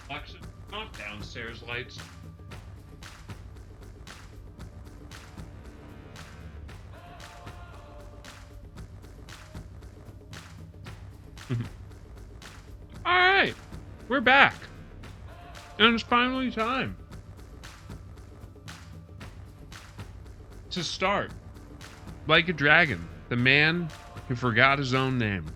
Alexa, turn off downstairs lights. All right, we're back, and it's finally time to start Like a Dragon, the man who forgot his own name.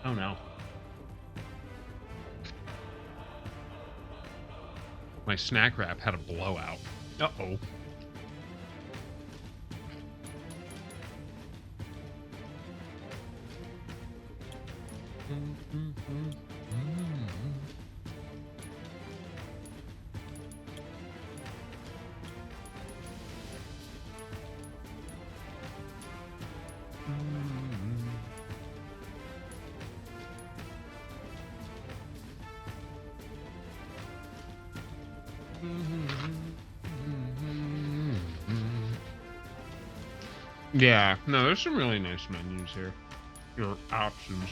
Oh no. My snack wrap had a blowout. Uh-oh. Yeah, no, there's some really nice menus here. Your options.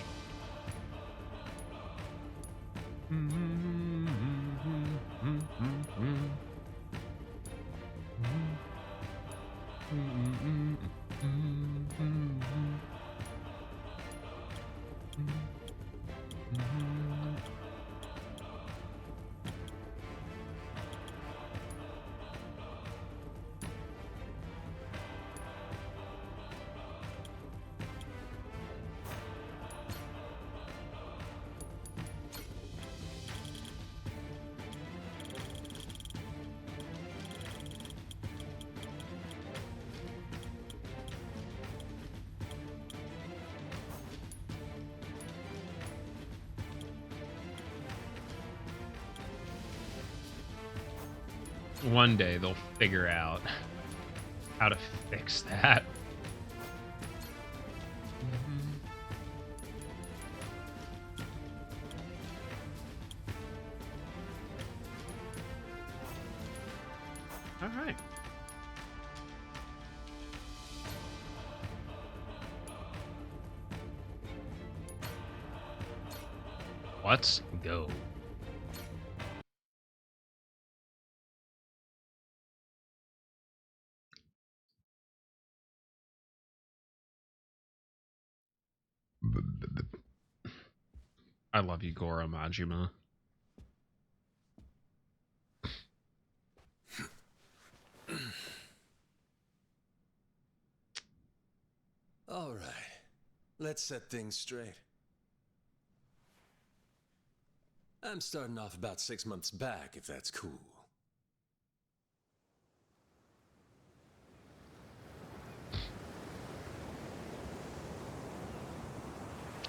One day they'll figure out how to fix that. All right. Let's go. I love you, Goro Majima. All right, let's set things straight. I'm starting off about 6 months back, if that's cool.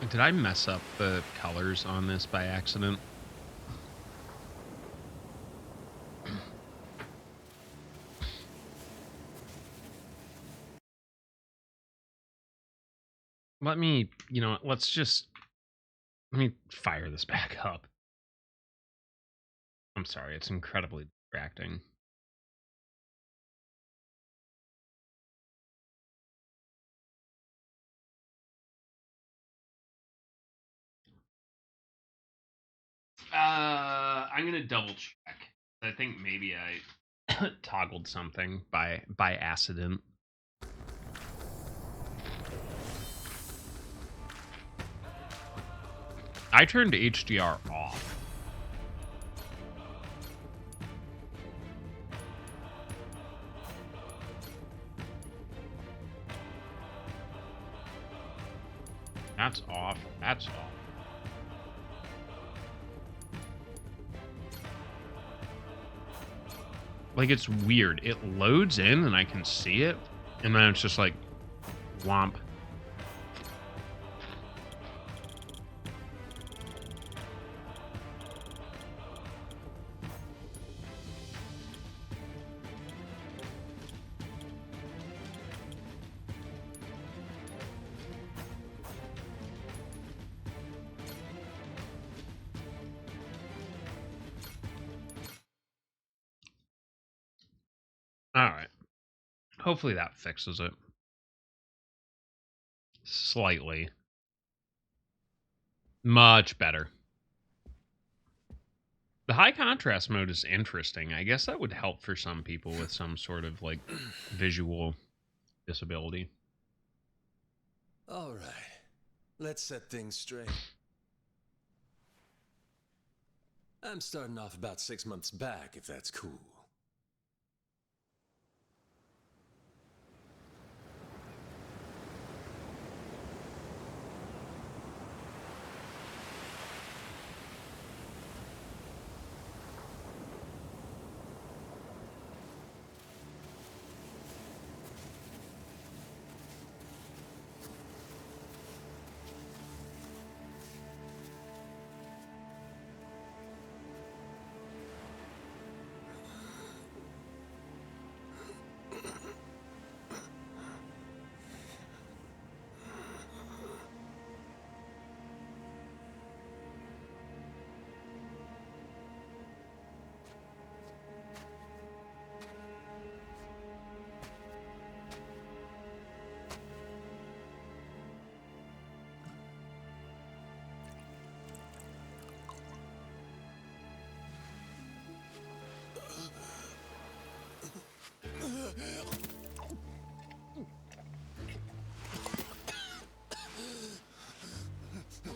Did I mess up the colors on this by accident? Let me, let me fire this back up. I'm sorry, it's incredibly distracting. I'm gonna double check. I think maybe I toggled something by accident. I turned HDR off. That's off. That's off. Like, it's weird. It loads in and I can see it, and then it's just like womp. Alright. Hopefully that fixes it. Slightly. Much better. The high contrast mode is interesting. I guess that would help for some people with some sort of, like, visual disability. All right. Let's set things straight. I'm starting off about 6 months back, if that's cool.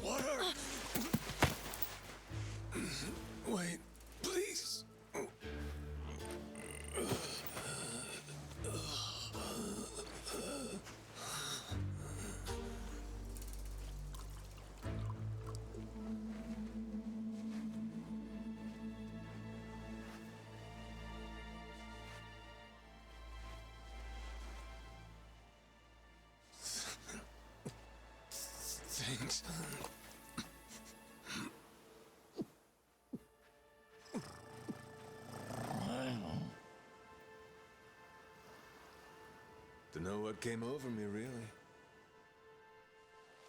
Water! Wait, please. Thanks. Dunno what came over me, really.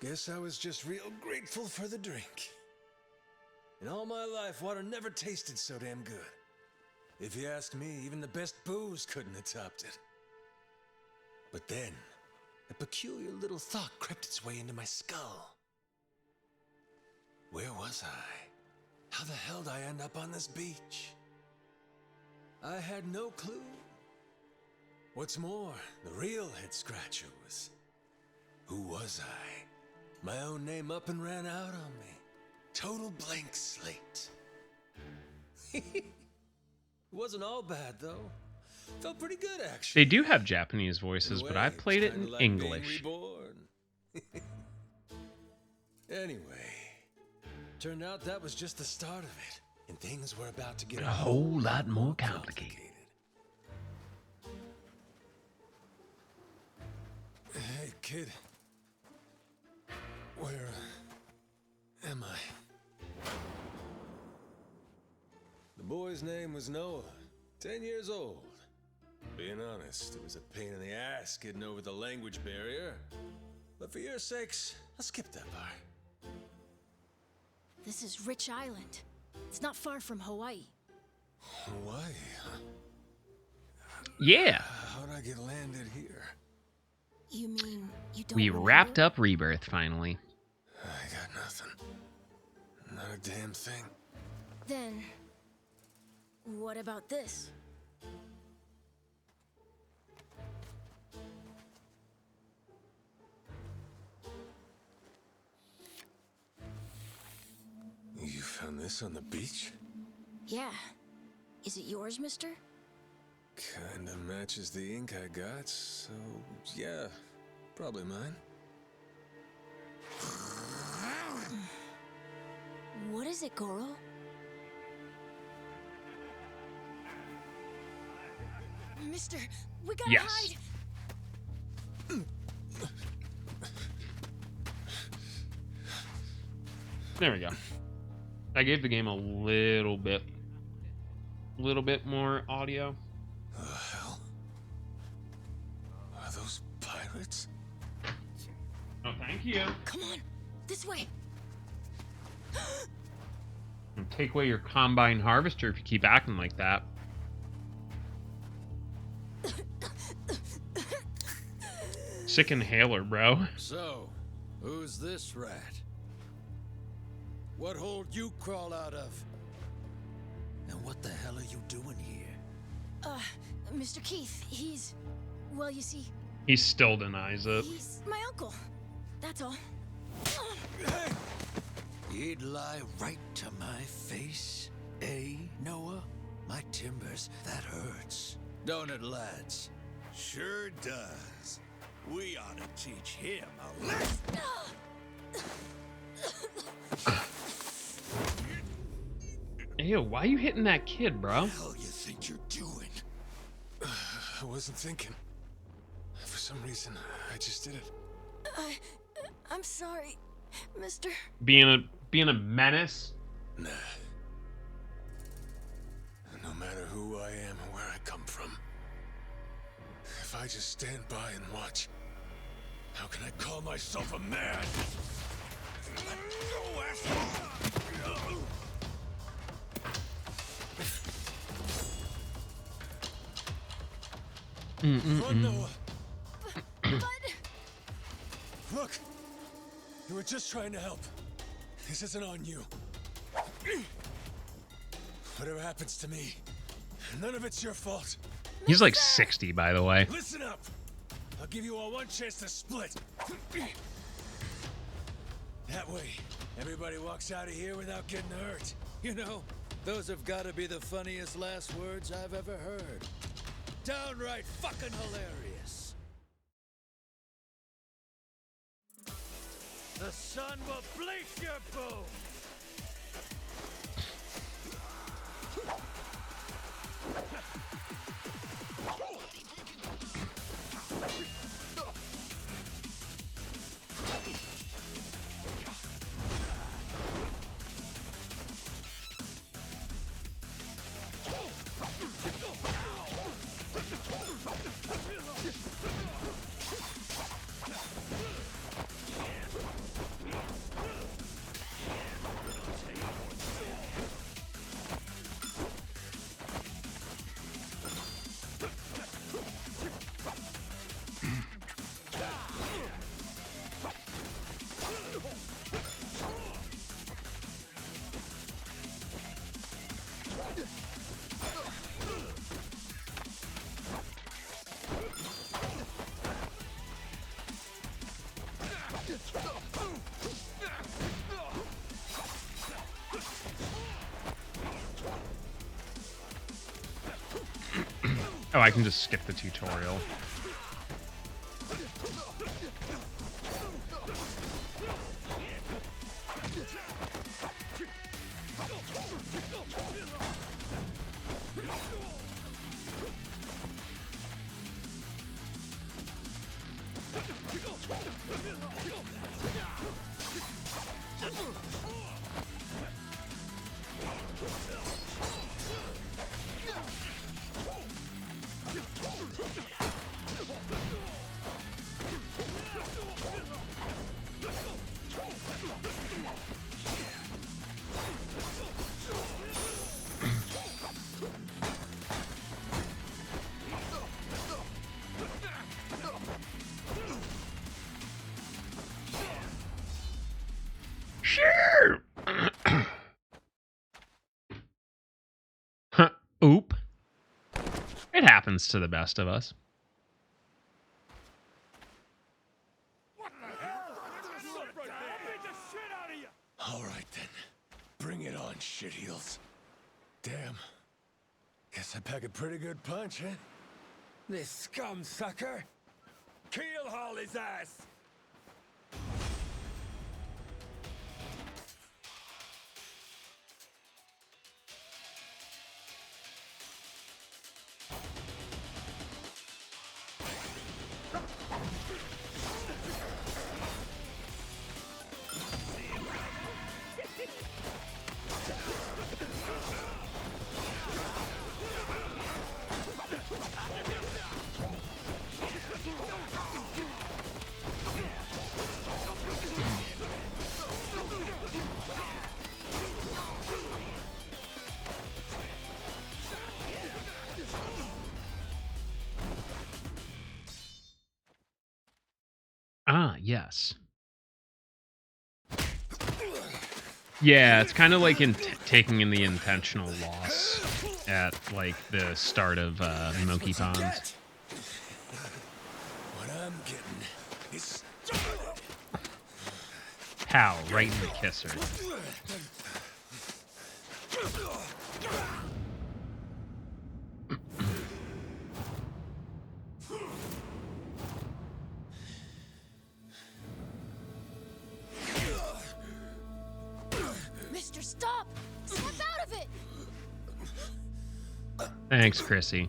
Guess I was just real grateful for the drink. In all my life, water never tasted so damn good. If you ask me, even the best booze couldn't have topped it. But then, a peculiar little thought crept its way into my skull. Where was I? How the hell did I end up on this beach? I had no clue. What's more, the real head scratcher was, who was I? My own name up and ran out on me. Total blank slate. It wasn't all bad, though. Felt pretty good, actually. They do have Japanese voices, but I played it in English. Anyway, turned out that was just the start of it, and things were about to get A whole lot more complicated. Hey, kid. Where am I? The boy's name was Noah, 10 years old. Being honest, it was a pain in the ass getting over the language barrier. But for your sakes, I'll skip that part. This is Rich Island. It's not far from Hawaii. Hawaii, huh? Yeah. How'd I get landed here? You mean you don't We remember? wrapped up Rebirth finally. I got nothing. Not a damn thing. Then, what about this? You found this on the beach? Yeah. Is it yours, mister? Kinda matches the ink I got, so yeah, probably mine. What is it, Goro? Mister, we gotta Yes. hide! There we go. I gave the game a little bit more audio. The hell? Are those pirates? Oh, thank you. Come on, this way! And take away your combine harvester if you keep acting like that. Sick inhaler, bro. So, who's this rat? What hole you crawl out of? And what the hell are you doing here? Mr. Keith, he's... Well, you see, He still denies it. he's my uncle. That's all. He'd lie right to my face, eh, Noah? My timbers, that hurts. Don't it, lads? Sure does. We ought to teach him a lesson. Ew, why are you hitting that kid, bro? What the hell you think you're doing? I wasn't thinking. For some reason, I just did it. I'm sorry, Mr. Being a menace. Nah. No matter who I am or where I come from, if I just stand by and watch, how can I call myself a man? Go, asshole! Run, Noah! Look! You were just trying to help. This isn't on you. Whatever happens to me, none of it's your fault. He's like 60, by the way. Listen up! I'll give you all one chance to split. That way, everybody walks out of here without getting hurt. You know, those have got to be the funniest last words I've ever heard. Downright fucking hilarious. The sun will bleach your bones. Oh, I can just skip the tutorial. Sure. Oop. It happens to the best of us. All right then, bring it on, shitheels. Damn. Guess I pack a pretty good punch, huh? This scum sucker! Keel haul his ass! Yes. Yeah, it's kind of like taking in the intentional loss at like the start of Milky Ponds. What I'm getting is started. Pow, right in the kisser. Mister, stop! Snap out of it! Thanks, Chrissy.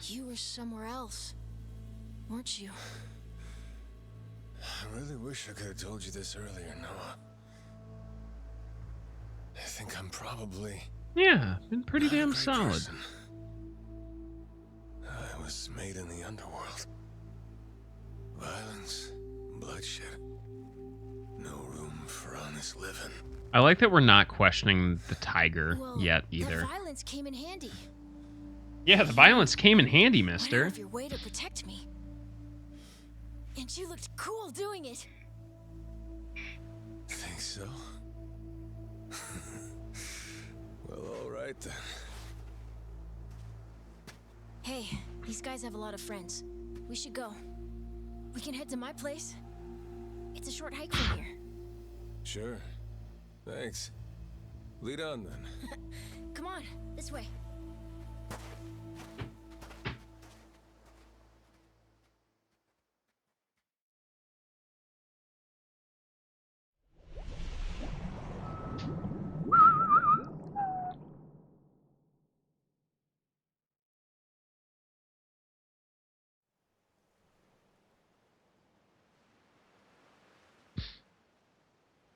You were somewhere else, weren't you? I really wish I could have told you this earlier, Noah. I think I'm probably Yeah, been pretty not a damn great solid. person. I was made in the underworld. Violence, bloodshed. No room for honest living. I like that we're not questioning the tiger Well, yet either. that violence came in handy. Yeah, the violence came in handy, Went out mister. of your way to protect me. And you looked cool doing it. Think so? Well, all right then. Hey, these guys have a lot of friends. We should go. We can head to my place. It's a short hike from here. Sure. Thanks. Lead on then. Come on, this way.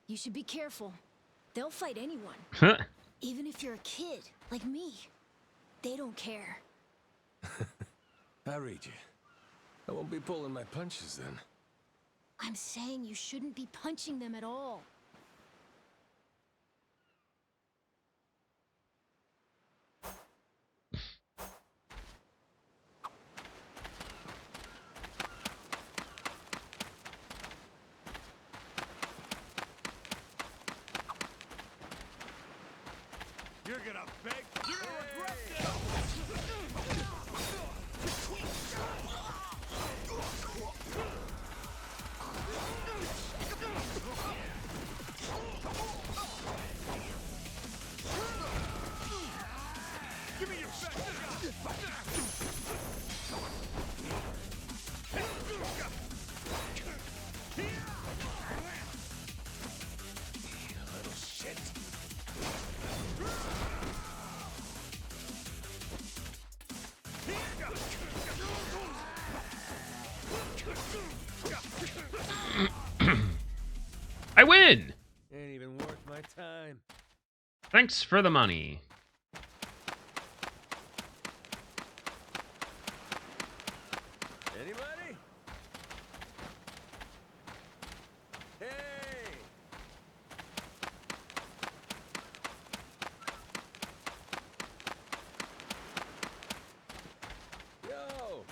You should be careful. They'll fight anyone. Huh. Even if you're a kid, like me. They don't care. I read you. I won't be pulling my punches then. I'm saying you shouldn't be punching them at all. You're gonna beg. You're gonna regret this. Give me your Little shit. I win! Ain't even worth my time. Thanks for the money. Anybody? Hey! Yo!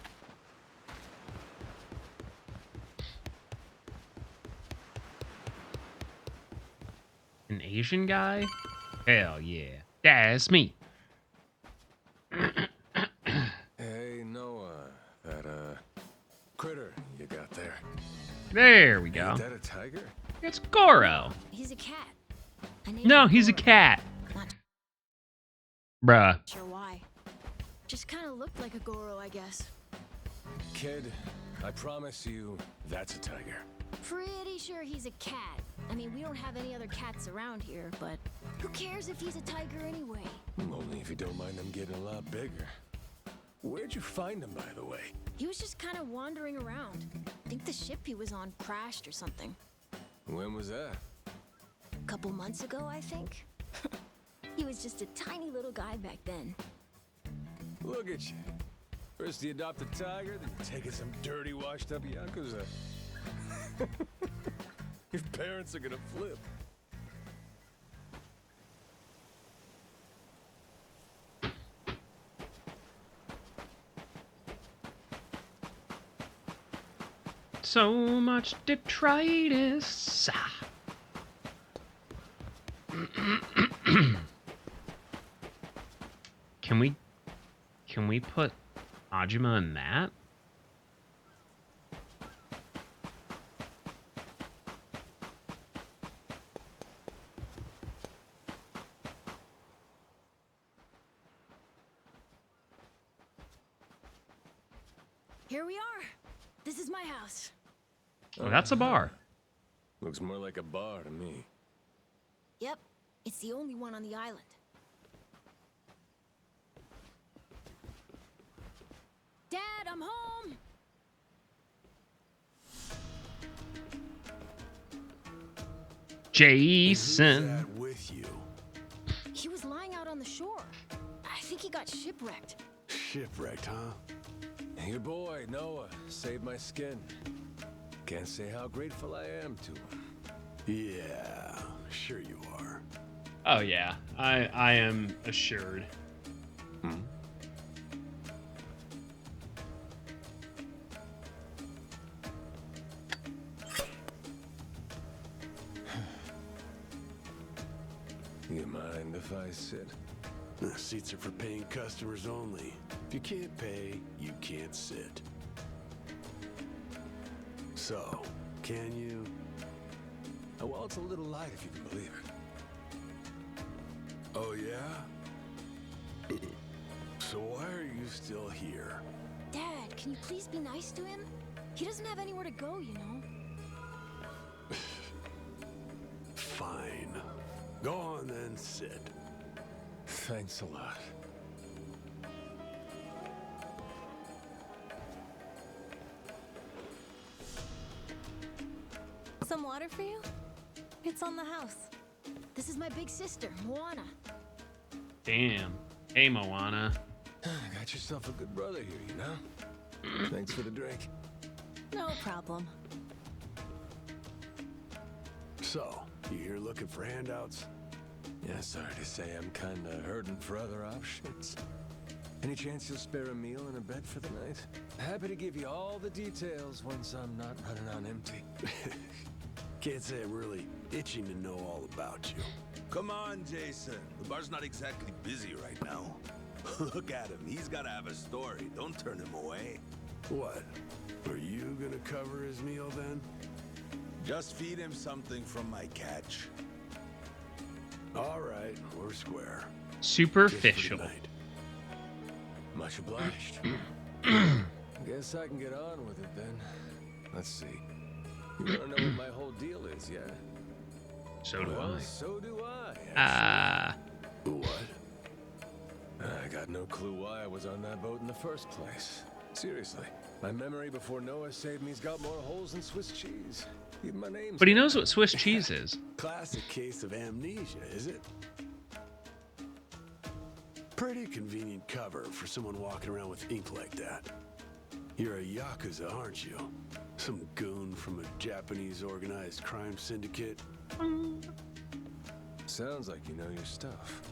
An Asian guy? Hell yeah. That's me. Hey, Noah. That, critter you got there. There we go. Ain't that a tiger? It's Goro. He's a cat. I named No, him he's a Goro. cat. Not Bruh. sure why. Just kind of looked like a Goro, I guess. Kid, I promise you, that's a tiger. Pretty sure he's a cat. I mean, we don't have any other cats around here, but who cares if he's a tiger anyway? Only if you don't mind them getting a lot bigger. Where'd you find him, by the way? He was just kind of wandering around. I think the ship he was on crashed or something. When was that? A couple months ago, I think. He was just a tiny little guy back then. Look at you. First you adopt a tiger, then you're taking some dirty, washed-up Yakuza. Your parents are gonna flip. So much detritus. Can we put Ajima in that? Here we are. This is my house. Oh, that's a bar. Looks more like a bar to me. Yep, it's the only one on the island. Dad, I'm home! Jason. Who's that with you? He was lying out on the shore. I think he got shipwrecked. Shipwrecked, huh? Your boy, Noah, saved my skin. Can't say how grateful I am to him. Yeah, sure you are. Oh yeah, I am assured. You mind if I sit? The seats are for paying customers only. If you can't pay, you can't sit. So, can you? Oh, well, it's a little light if you can believe it. Oh, yeah? So why are you still here? Dad, can you please be nice to him? He doesn't have anywhere to go, you know. Fine. Go on then, sit. Thanks a lot. Some water for you? It's on the house. This is my big sister, Moana. Damn. Hey, Moana. Got yourself a good brother here, you know? Thanks for the drink. No problem. So, you here looking for handouts? Yeah, sorry to say I'm kinda hurting for other options. Any chance you'll spare a meal and a bed for the night? Happy to give you all the details once I'm not running on empty. Can't say I'm really itching to know all about you. Come on, Jason. The bar's not exactly busy right now. Look at him. He's gotta have a story. Don't turn him away. What? Are you gonna cover his meal then? Just feed him something from my catch. All right, we're square. Superficial. Just for tonight. Much obliged. Guess I can get on with it then. Let's see. You wanna know what my whole deal is, yeah? So do Well, I. so do I. What? I got no clue why I was on that boat in the first place. Seriously. My memory before Noah saved me's got more holes than Swiss cheese. Even my name's But he knows what Swiss cheese is. Classic case of amnesia, is it? Pretty convenient cover for someone walking around with ink like that. You're a Yakuza, aren't you? Some goon from a Japanese organized crime syndicate? Sounds like you know your stuff.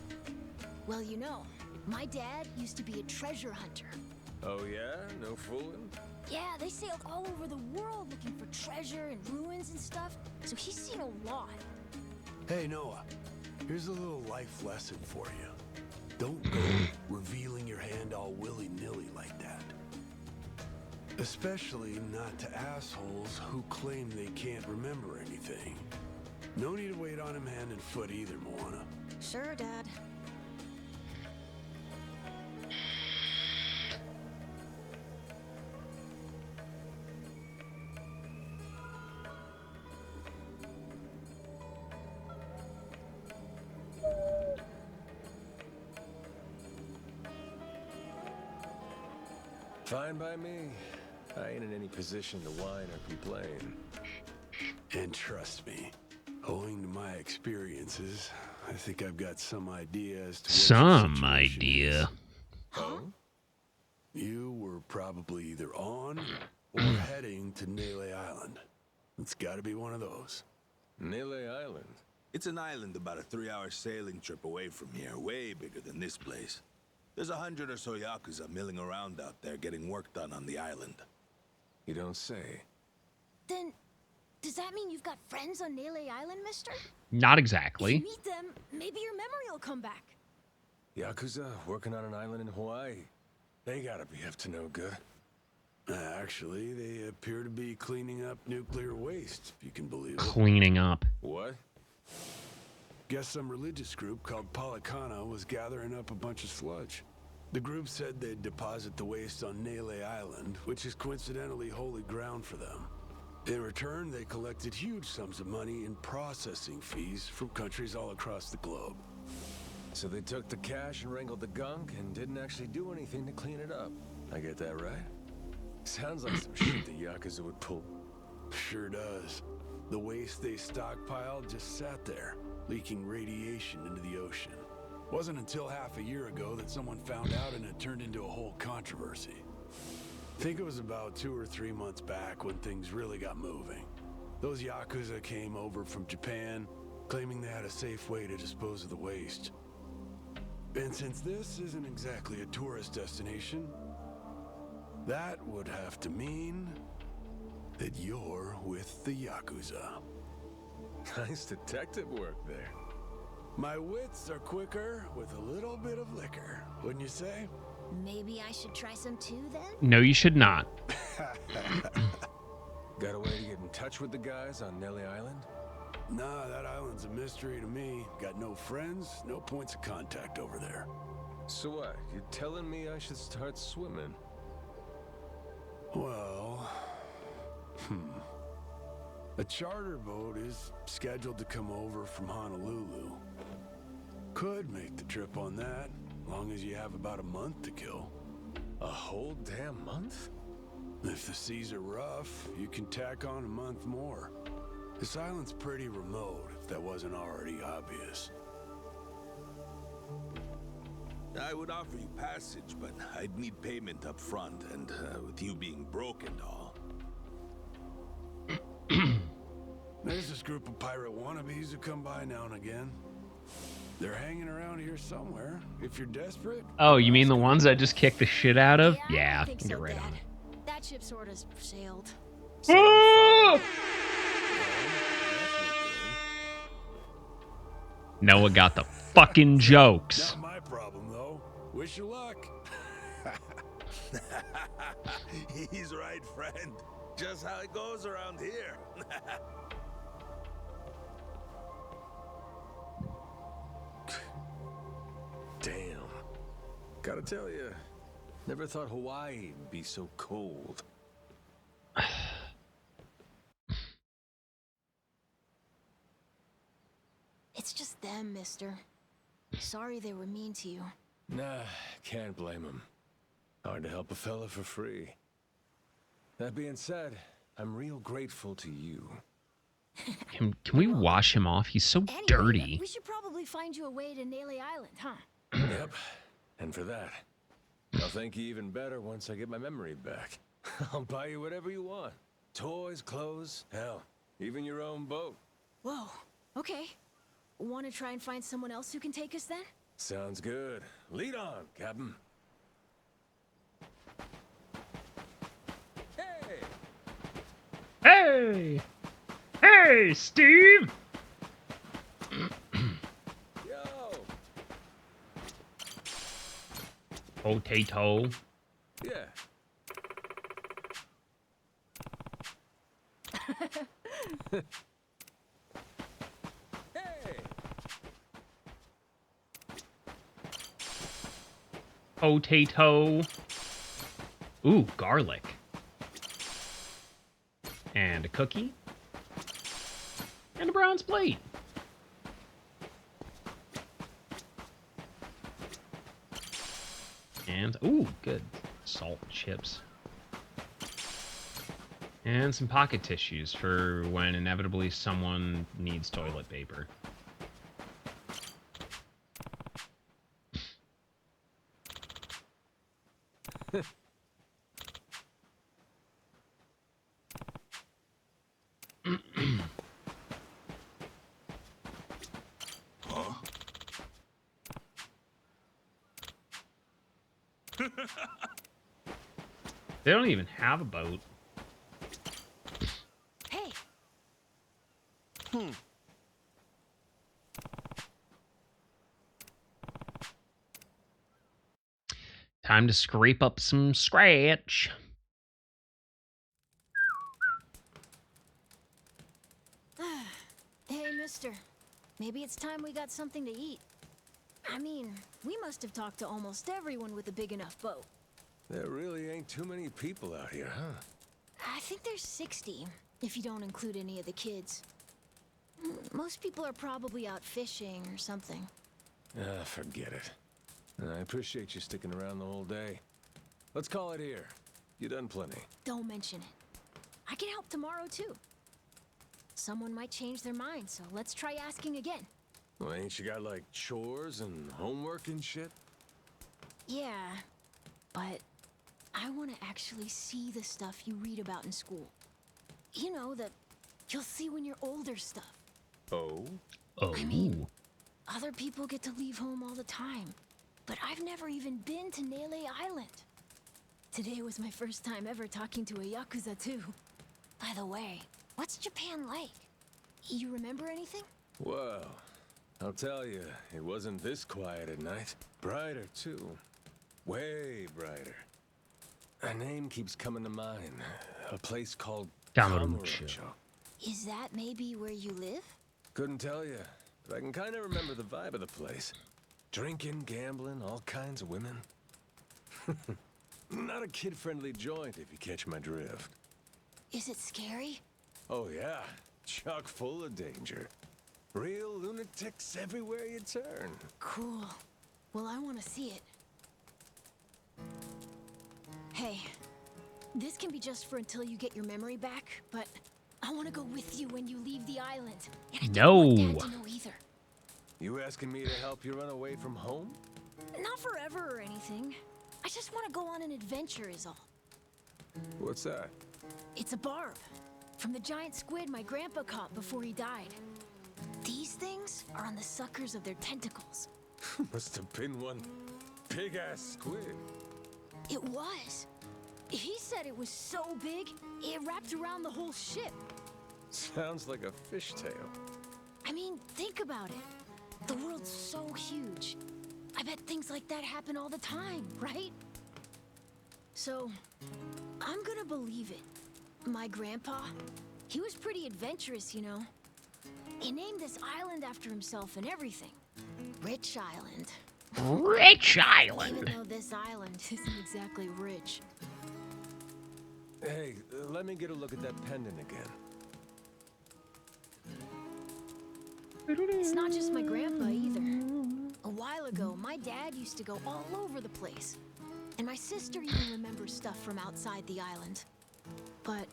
Well, you know, my dad used to be a treasure hunter. Oh yeah? No fooling? Yeah, they sailed all over the world looking for treasure and ruins and stuff, so he's seen a lot. Hey, Noah, here's a little life lesson for you. Don't go revealing your hand all willy-nilly like that. Especially not to assholes who claim they can't remember anything. No need to wait on him hand and foot either, Moana. Sure, Dad. Fine by me. I ain't in any position to whine or complain. And trust me, owing to my experiences, I think I've got some idea as to what your Some situation idea. is. Oh? You were probably either on or heading to Nele Island. It's gotta be one of those. Nele Island. It's an island about a 3-hour sailing trip away from here, way bigger than this place. There's 100 or so Yakuza milling around out there getting work done on the island. You don't say. Then, does that mean you've got friends on Nele Island, mister? Not If exactly. you meet them, maybe your memory will come back. Yakuza working on an island in Hawaii. They gotta be up to no good. Actually, they appear to be cleaning up nuclear waste, if you can believe it. Cleaning up. What? Guess some religious group called Policana was gathering up a bunch of sludge. The group said they'd deposit the waste on Nele Island, which is coincidentally holy ground for them. In return, they collected huge sums of money in processing fees from countries all across the globe. So they took the cash and wrangled the gunk and didn't actually do anything to clean it up. I get that right? Sounds like some shit the Yakuza would pull. Sure does. The waste they stockpiled just sat there, leaking radiation into the ocean. Wasn't until half a year ago that someone found out and it turned into a whole controversy. I think it was about 2 or 3 months back when things really got moving. Those Yakuza came over from Japan, claiming they had a safe way to dispose of the waste. And since this isn't exactly a tourist destination, that would have to mean that you're with the Yakuza. Nice detective work there. My wits are quicker with a little bit of liquor, wouldn't you say? Maybe I should try some too, then? No, you should not. Got a way to get in touch with the guys on Nelly Island? Nah, that island's a mystery to me. Got no friends, no points of contact over there. So what? You're telling me I should start swimming? Well, a charter boat is scheduled to come over from Honolulu. Could make the trip on that, long as you have about a month to kill. A whole damn month? If the seas are rough, you can tack on a month more. This island's pretty remote, if that wasn't already obvious. I would offer you passage, but I'd need payment up front, and with you being broke and all. There's this group of pirate wannabes who come by now and again. They're hanging around here somewhere. If you're desperate... Oh, you mean the ones I just kicked the shit out of? Yeah, I think so, get right Dad. on it. That ship sort of sailed. Ah! Noah got the fucking jokes. Not my problem, though. Wish you luck. He's right, friend. Just how it goes around here. Damn. Gotta tell you, never thought Hawaii would be so cold. It's just them, mister. Sorry they were mean to you. Nah, can't blame him. Hard to help a fella for free. That being said, I'm real grateful to you. Can we wash him off? He's so Anyway, dirty. we should probably find you a way to Nele Island, huh? Yep, and for that, I'll thank you even better once I get my memory back. I'll buy you whatever you want. Toys, clothes, hell, even your own boat. Whoa, okay. Want to try and find someone else who can take us then? Sounds good. Lead on, Captain. Hey! Hey! Hey, Steve! Yo! Potato. Yeah. Hey! Potato. Ooh, garlic. And a cookie. And a bronze plate. And, ooh, good. Salt chips. And some pocket tissues for when inevitably someone needs toilet paper. They don't even have a boat. Time to scrape up some scratch. Hey, mister. Maybe it's time we got something to eat. I mean, we must have talked to almost everyone with a big enough boat. There really ain't too many people out here, huh? I think there's 60, if you don't include any of the kids. Most people are probably out fishing or something. Ah, forget it. I appreciate you sticking around the whole day. Let's call it here. You done plenty. Don't mention it. I can help tomorrow, too. Someone might change their mind, so let's try asking again. Well, ain't you got, like, chores and homework and shit? Yeah, but I want to actually see the stuff you read about in school. You know, the you'll see when you're older stuff. Oh? Oh. I mean, other people get to leave home all the time, but I've never even been to Nele Island. Today was my first time ever talking to a Yakuza, too. By the way, what's Japan like? You remember anything? Well, I'll tell you, it wasn't this quiet at night. Brighter, too. Way brighter. A name keeps coming to mind. A place called Kamurocho. Kamurocho. Is that maybe where you live? Couldn't tell you, but I can kind of remember the vibe of the place. Drinking, gambling, all kinds of women. Not a kid-friendly joint, if you catch my drift. Is it scary? Oh yeah, chock full of danger. Real lunatics everywhere you turn. Cool. Well, I want to see it. Hey, this can be just for until you get your memory back, but I want to go with you when you leave the island. And I don't want Dad to know either. You asking me to help you run away from home? Not forever or anything. I just want to go on an adventure is all. What's that? It's a barb. From the giant squid my grandpa caught before he died. These things are on the suckers of their tentacles. Must have been one big-ass squid. It was. He said it was so big, it wrapped around the whole ship. Sounds like a fishtail. I mean, think about it. The world's so huge. I bet things like that happen all the time, right? So, I'm gonna believe it. My grandpa, he was pretty adventurous, you know. He named this island after himself and everything. Rich Island. Rich Even Island. though this island isn't exactly rich. Hey, let me get a look at that pendant again. It's not just my grandpa either. A while ago, my dad used to go all over the place. And my sister even remembers stuff from outside the island. But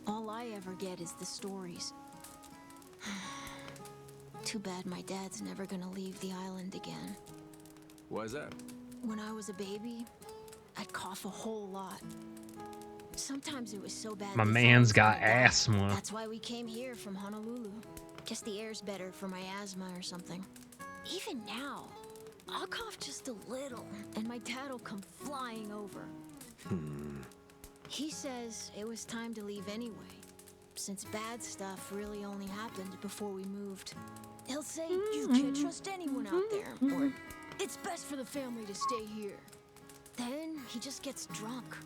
all I ever get is the stories. Too bad my dad's never gonna leave the island again. Why's that? When I was a baby, I'd cough a whole lot. Sometimes it was so bad. My they thought man's I was got gonna die. asthma. That's why we came here from Honolulu. Guess the air's better for my asthma or something. Even now, I'll cough just a little, and my dad'll come flying over. He says it was time to leave anyway, since bad stuff really only happened before we moved. He'll say you can't trust anyone out there, or it's best for the family to stay here. Then he just gets drunk.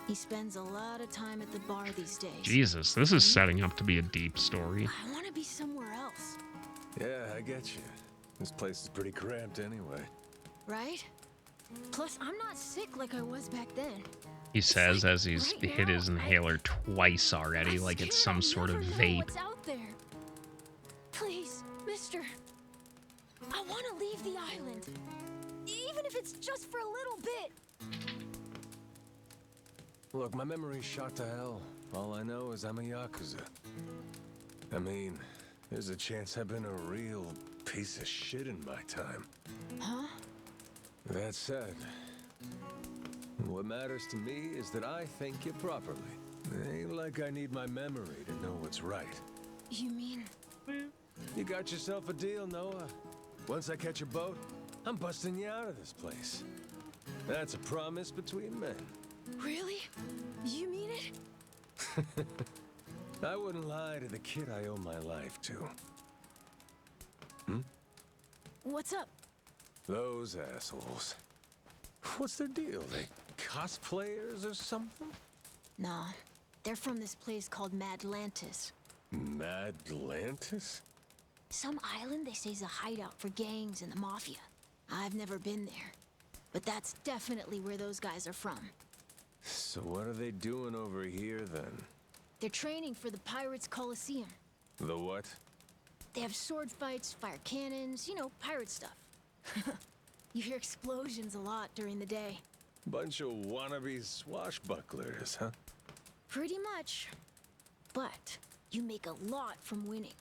He spends a lot of time at the bar these days. Jesus, this is setting up to be a deep story. I want to be somewhere else, Yeah, I get you. This place is pretty cramped anyway. right? Plus, I'm not sick like I was back then. He says as he's Right hit his now, inhaler twice already, like it's some sort of I'll never know vape. what's out there. Please, mister. I want to leave the island. Even if it's just for a little bit. Look, my memory's shot to hell. All I know is I'm a Yakuza. I mean, there's a chance I've been a real piece of shit in my time. Huh? That said, what matters to me is that I think you properly. Ain't like I need my memory to know what's right. You mean? You got yourself a deal, Noah. Once I catch a boat, I'm busting you out of this place. That's a promise between men. Really? You mean it? I wouldn't lie to the kid I owe my life to. What's up? Those assholes. What's their deal? They cosplayers or something? Nah, they're from this place called Madlantis. Madlantis? Some island they say is a hideout for gangs and the mafia. I've never been there, but that's definitely where those guys are from. So what are they doing over here then? They're training for the Pirates Coliseum. The what? They have sword fights, fire cannons, you know, pirate stuff. You hear explosions a lot during the day. Bunch of wannabe swashbucklers, huh? Pretty much. But you make a lot from winning.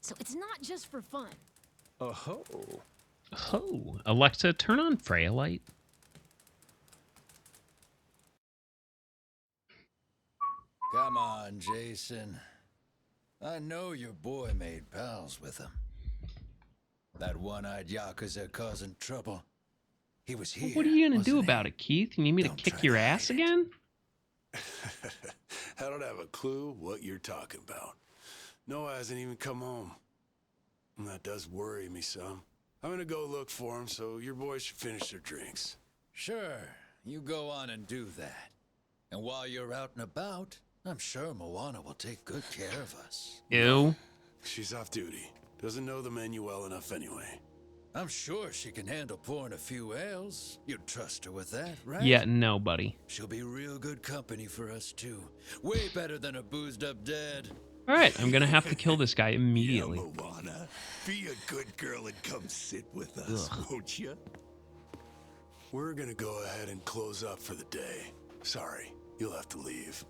So it's not just for fun. Oh. Oh, Alexa, turn on Freya light. Come on, Jason. I know your boy made pals with him. That one-eyed Yakuza causing trouble. He was here. What are you gonna do wasn't he? about it, Keith? You need me to Don't kick try your to ass hide it. again? I don't have a clue what you're talking about. Noah hasn't even come home. And that does worry me some. I'm gonna go look for him, so your boys should finish their drinks. Sure, you go on and do that. And while you're out and about, I'm sure Moana will take good care of us. Ew. She's off duty. Doesn't know the menu well enough anyway. I'm sure she can handle pouring a few ales. You'd trust her with that, right? Yeah, no, buddy. She'll be real good company for us, too. Way better than a boozed-up dad. All right, I'm gonna have to kill this guy immediately. Yeah, Moana, be a good girl and come sit with us, won't you? We're gonna go ahead and close up for the day. Sorry, you'll have to leave.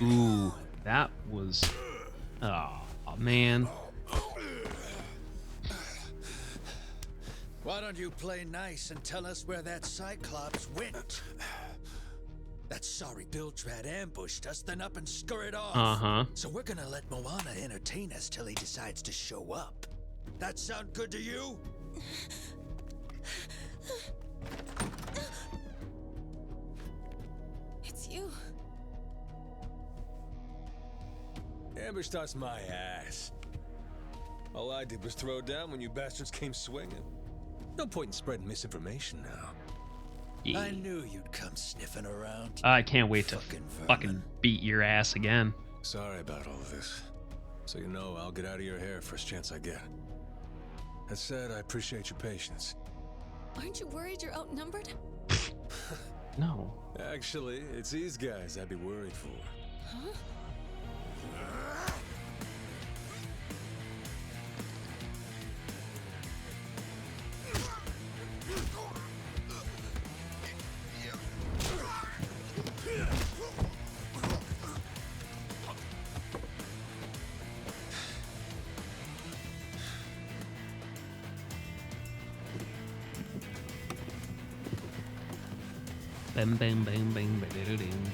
Ooh, that was... Oh, man. Why don't you play nice and tell us where that Cyclops went? That sorry Biltrad ambushed us, then up and scurried off. Uh-huh. So we're gonna let Moana entertain us till he decides to show up. That sound good to you? It's you. Ambushed us my ass. All I did was throw down when you bastards came swinging. No point in spreading misinformation now. Yeah. I knew you'd come sniffing around. I can't wait to Fucking vermin. fucking beat your ass again. Sorry about all of this. So you know, I'll get out of your hair first chance I get. That said, I appreciate your patience. Aren't you worried you're outnumbered? No. Actually, it's these guys I'd be worried for. Huh? Bang, bang, bang, bang, bang, bang.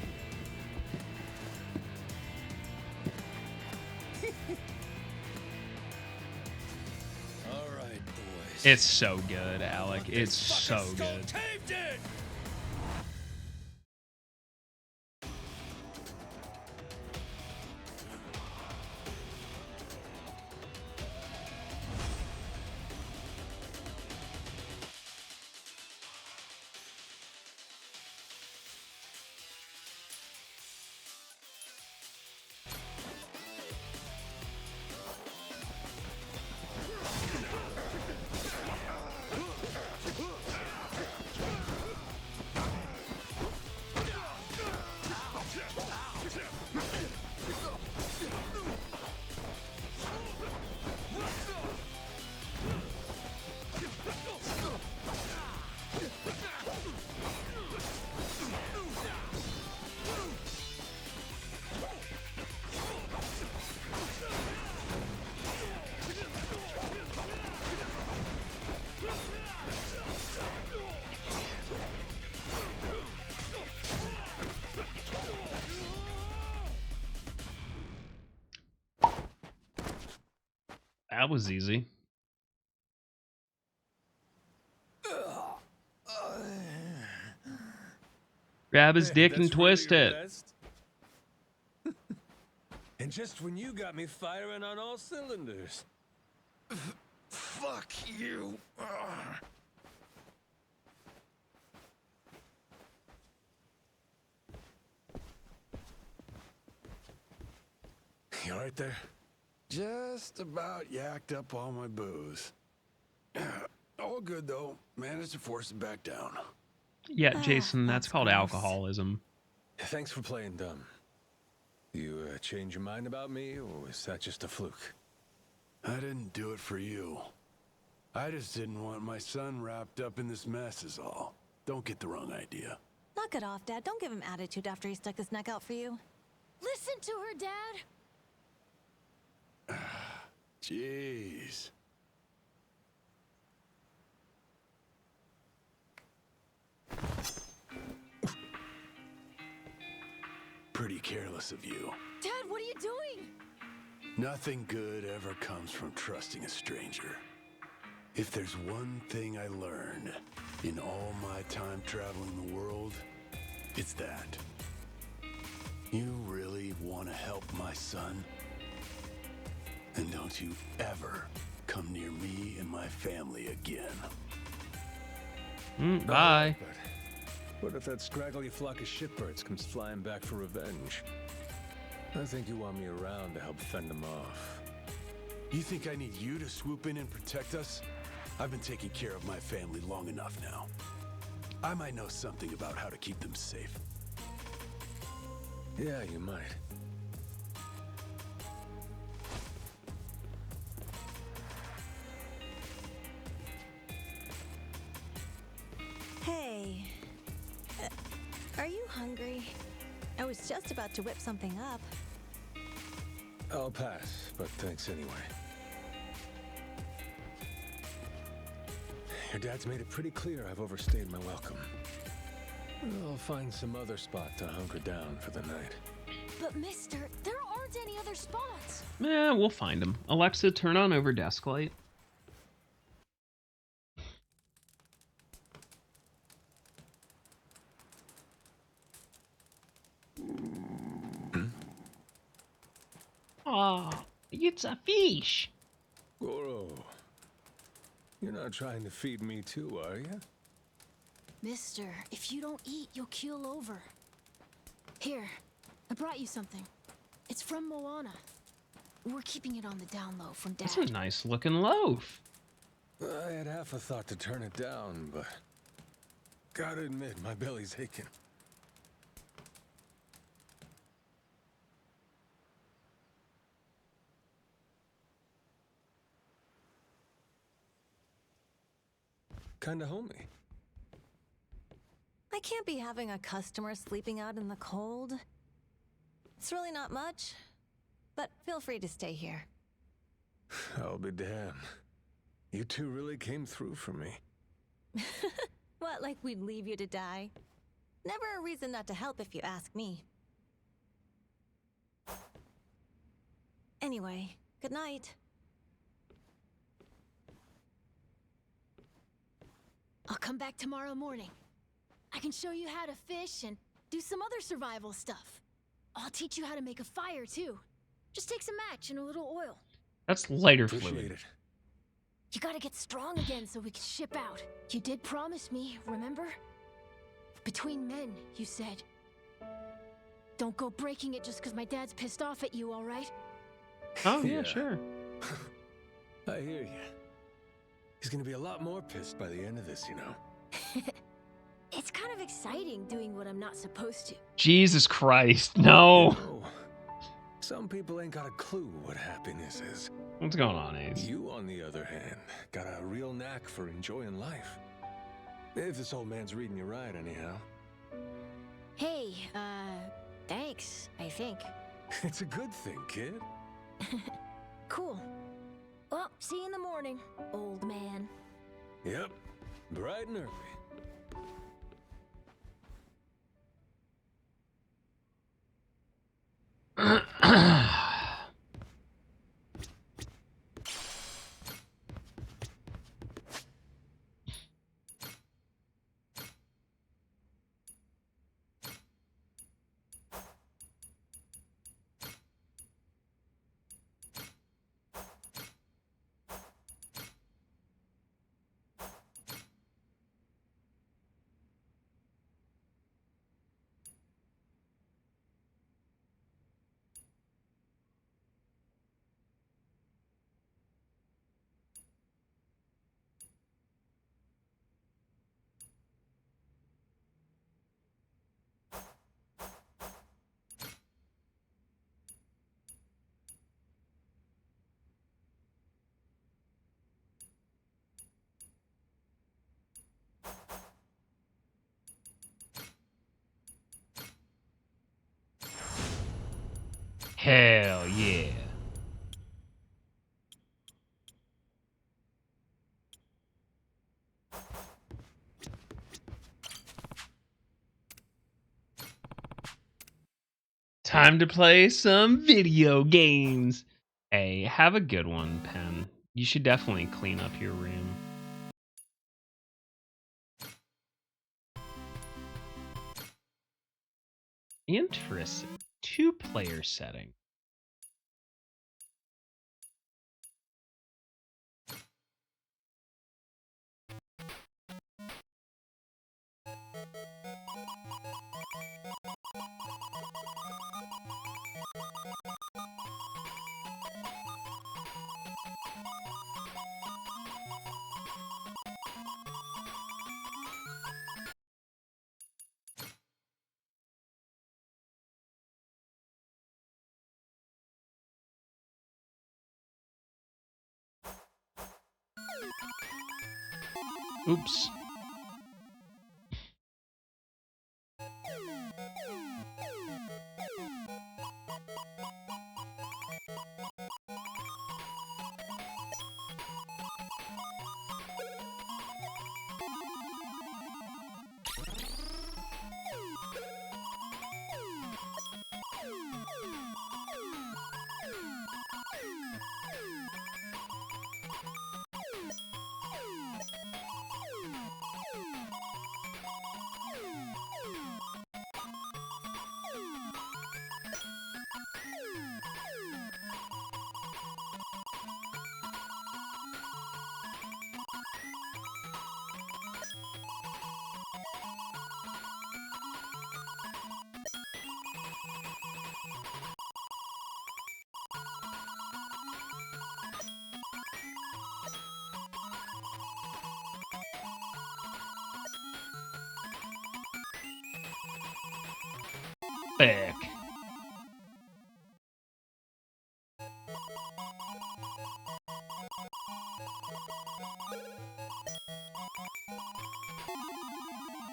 All right, boys. It's so good, Alec. It's so good. Caved in! That was easy. Grab his Hey, dick that's and twist really your it. best? Just when you got me firing on all cylinders. Fuck you. You alright there? Just about yacked up all my booze. All good, though. Managed to force it back down. Yeah, Jason, that's called gross. alcoholism. Thanks for playing dumb. You change your mind about me, or was that just a fluke? I didn't do it for you. I just didn't want my son wrapped up in this mess is all. Don't get the wrong idea. Knock it off, Dad. Don't give him attitude after he stuck his neck out for you. Listen to her, Dad. Jeez. Pretty careless of you. Dad, what are you doing? Nothing good ever comes from trusting a stranger. If there's one thing I learned in all my time traveling the world, it's that. You really want to help my son? And don't you ever come near me and my family again. Bye. But what if that scraggly flock of shitbirds comes flying back for revenge? I think you want me around to help fend them off. You think I need you to swoop in and protect us? I've been taking care of my family long enough now. I might know something about how to keep them safe. Yeah, you might. Hey. Are you hungry? I was just about to whip something up. I'll pass, but thanks anyway. Your dad's made it pretty clear I've overstayed my welcome. I'll find some other spot to hunker down for the night. But mister, there aren't any other spots. Yeah, we'll find him. Alexa, turn on over desk light. Oh, it's a fish. Goro, you're not trying to feed me too, are you? Mister, if you don't eat, you'll keel over. Here, I brought you something. It's from Moana. We're keeping it on the down low from Dad. That's a nice looking loaf. I had half a thought to turn it down, but gotta admit, my belly's aching. Kinda homey. I can't be having a customer sleeping out in the cold. It's really not much, but feel free to stay here. I'll be damned. You two really came through for me. What, like we'd leave you to die? Never a reason not to help if you ask me. Anyway, good night. I'll come back tomorrow morning. I can show you how to fish and do some other survival stuff. I'll teach you how to make a fire, too. Just takes a match and a little oil. That's lighter Appreciate fluid. it. You gotta get strong again so we can ship out. You did promise me, remember? Between men, you said. Don't go breaking it just because my dad's pissed off at you, all right? Oh, yeah, Yeah. sure. I hear you. He's gonna be a lot more pissed by the end of this, you know. It's kind of exciting doing what I'm not supposed to. Jesus Christ, no. Oh, some people ain't got a clue what happiness is. What's going on, Ace? You, on the other hand, got a real knack for enjoying life. If this old man's reading you right, anyhow. Hey, thanks, I think. It's a good thing, kid. Cool. Well, see you in the morning, old man. Yep, bright and early. Hell yeah. Time to play some video games. Hey, have a good one, Pen. You should definitely clean up your room. Interesting. 2-player setting. Oops. Back.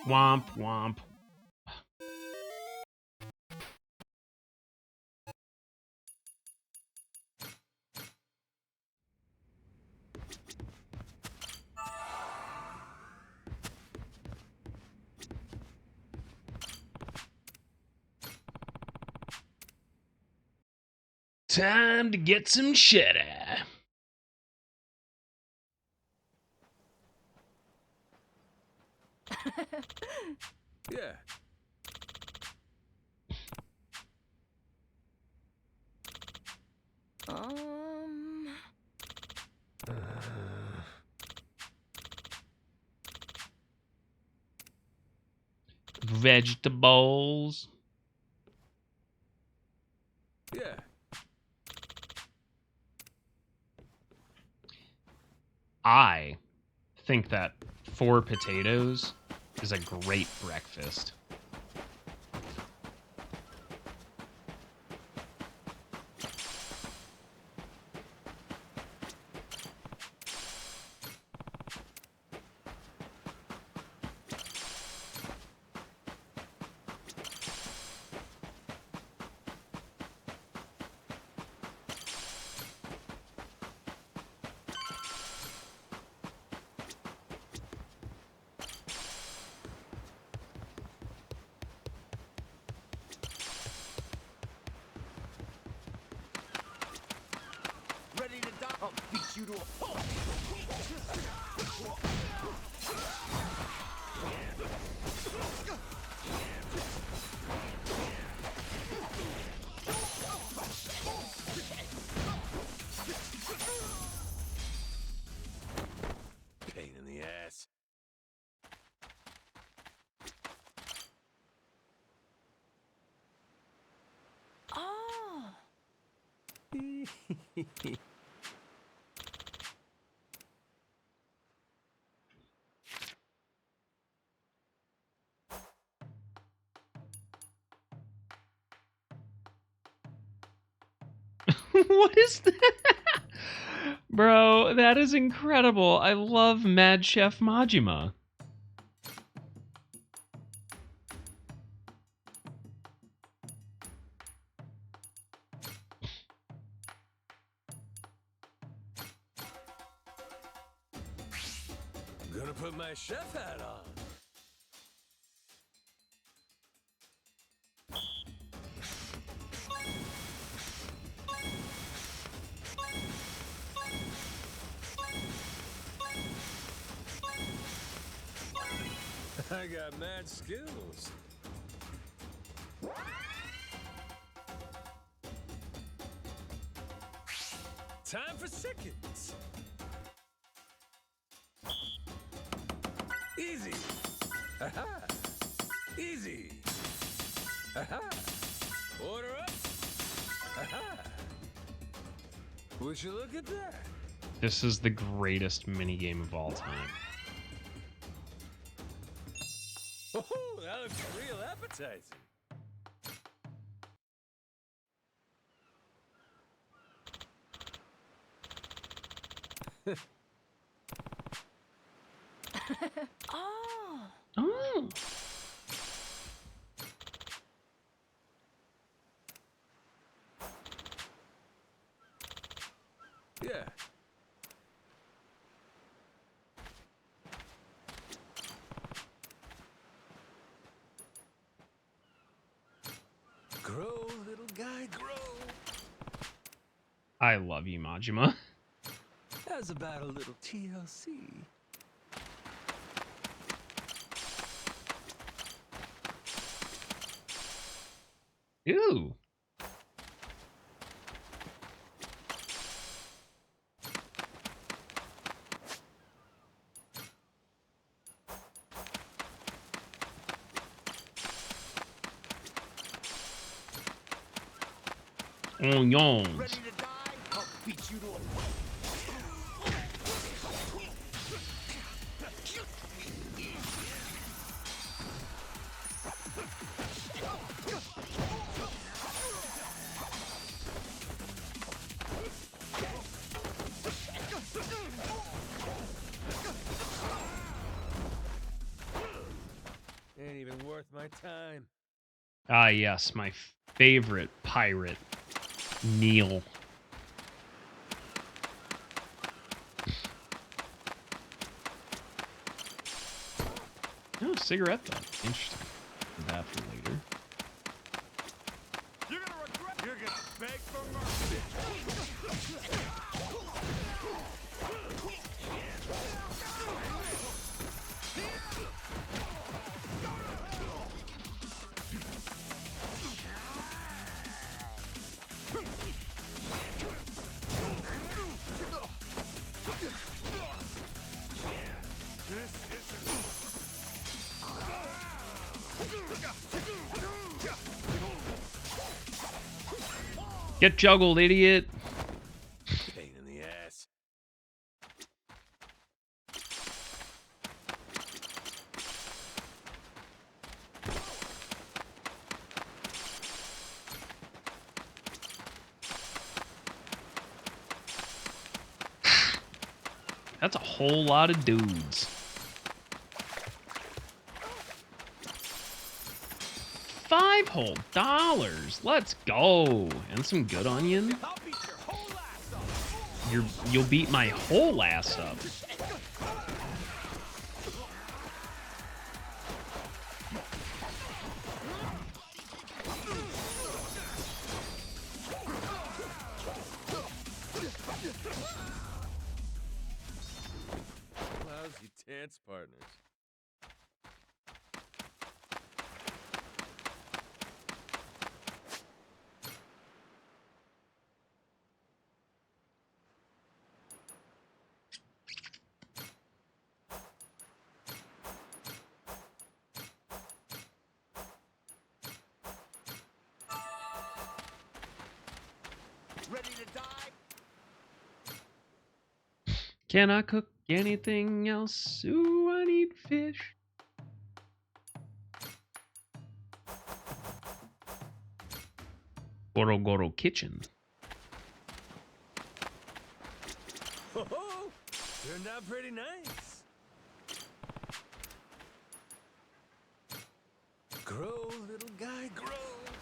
Womp womp. Time to get some cheddar. Yeah. Vegetables. Yeah. I think that 4 potatoes is a great breakfast. Ready to die? I'll beat you to a pulp. Pain in the ass. Oh. What is that? Bro, that is incredible. I love Mad Chef Majima. Gonna put my chef hat on. I got mad skills. Time for seconds. Easy. Aha. Easy. Aha. Order up. Aha. Would you look at that? This is the greatest minigame of all time. Oh, that looks real appetizing. Oh. Oh. Yeah. Grow, little guy, grow. I love you, Majima. How's about a little TLC? Ew. Onions. Ready to die? I'll beat you to a Ain't even worth my time. Ah, yes, my favorite pirate, Neil. Oh, cigarette though. Interesting. Put that for later. You're gonna regret. You're gonna beg for mercy. Get juggled, idiot. Pain in the ass. That's a whole lot of dudes. $5 whole. Let's go. And some good onion. I'll beat your whole ass up. You'll beat my whole ass up. Lousy dance partners. Ready to die? Can I cook anything else? Ooh, I need fish. Goro Goro Kitchen. Oh, turned out pretty nice. Grow, little guy, grow.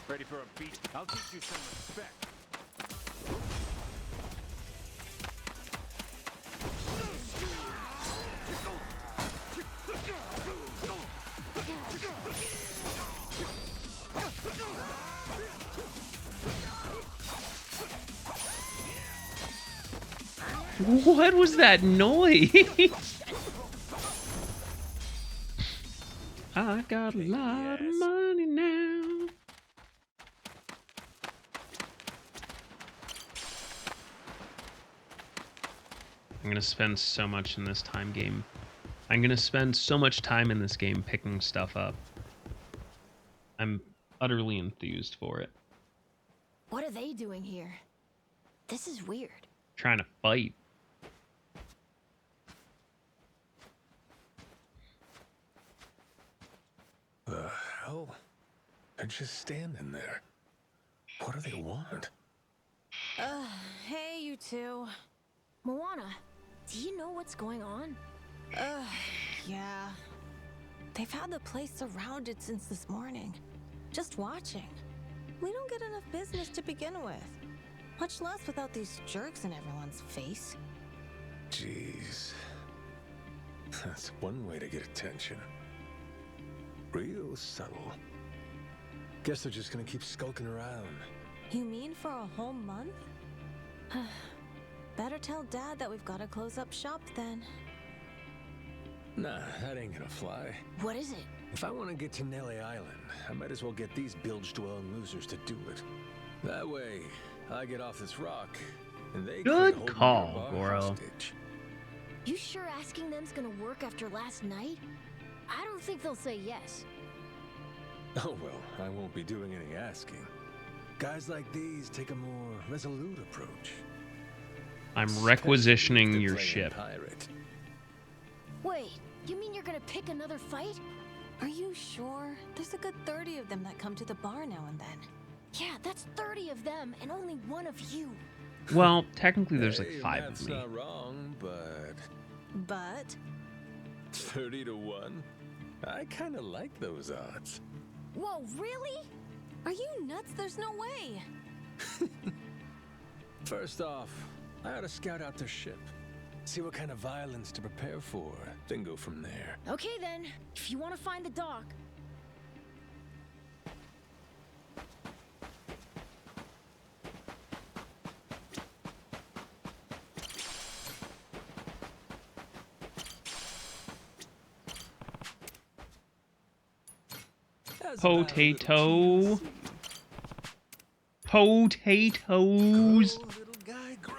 Ready for a beat? I'll teach you some respect. What was that noise? I got a lot of money now. I'm gonna spend so much in this game. I'm gonna spend so much time in this game picking stuff up. I'm utterly enthused for it. What are they doing here? This is weird. Trying to fight. The hell? They're just standing there. What do they want? Hey, you two. Moana, do you know what's going on? Yeah. They've had the place surrounded since this morning. Just watching. We don't get enough business to begin with. Much less without these jerks in everyone's face. Jeez. That's one way to get attention. Real subtle. Guess they're just gonna keep skulking around. You mean for a whole month? Better tell Dad that we've got to close up shop then. Nah, that ain't gonna fly. What is it? If I want to get to Nelly Island, I might as well get these bilge-dwelling losers to do it. That way, I get off this rock, and they Good can hold call, me nearby Goro. hostage. You sure asking them's gonna work after last night? I don't think they'll say yes. Oh well, I won't be doing any asking. Guys like these take a more resolute approach. I'm Especially if requisitioning they're your playing ship. pirate. Wait, you mean you're gonna pick another fight? Are you sure? There's a good 30 of them that come to the bar now and then. Yeah, that's 30 of them and only one of you. Well, technically there's like Hey, 5 math's of me. not wrong, but But 30 to 1? I kind of like those odds. Whoa, really? are you nuts? There's no way. First off, I ought to scout out their ship. See what kind of violence to prepare for, then go from there. Okay then, if you want to find the dock. That's about a little Potato. TLC. Potatoes. Grow, little guy, grow.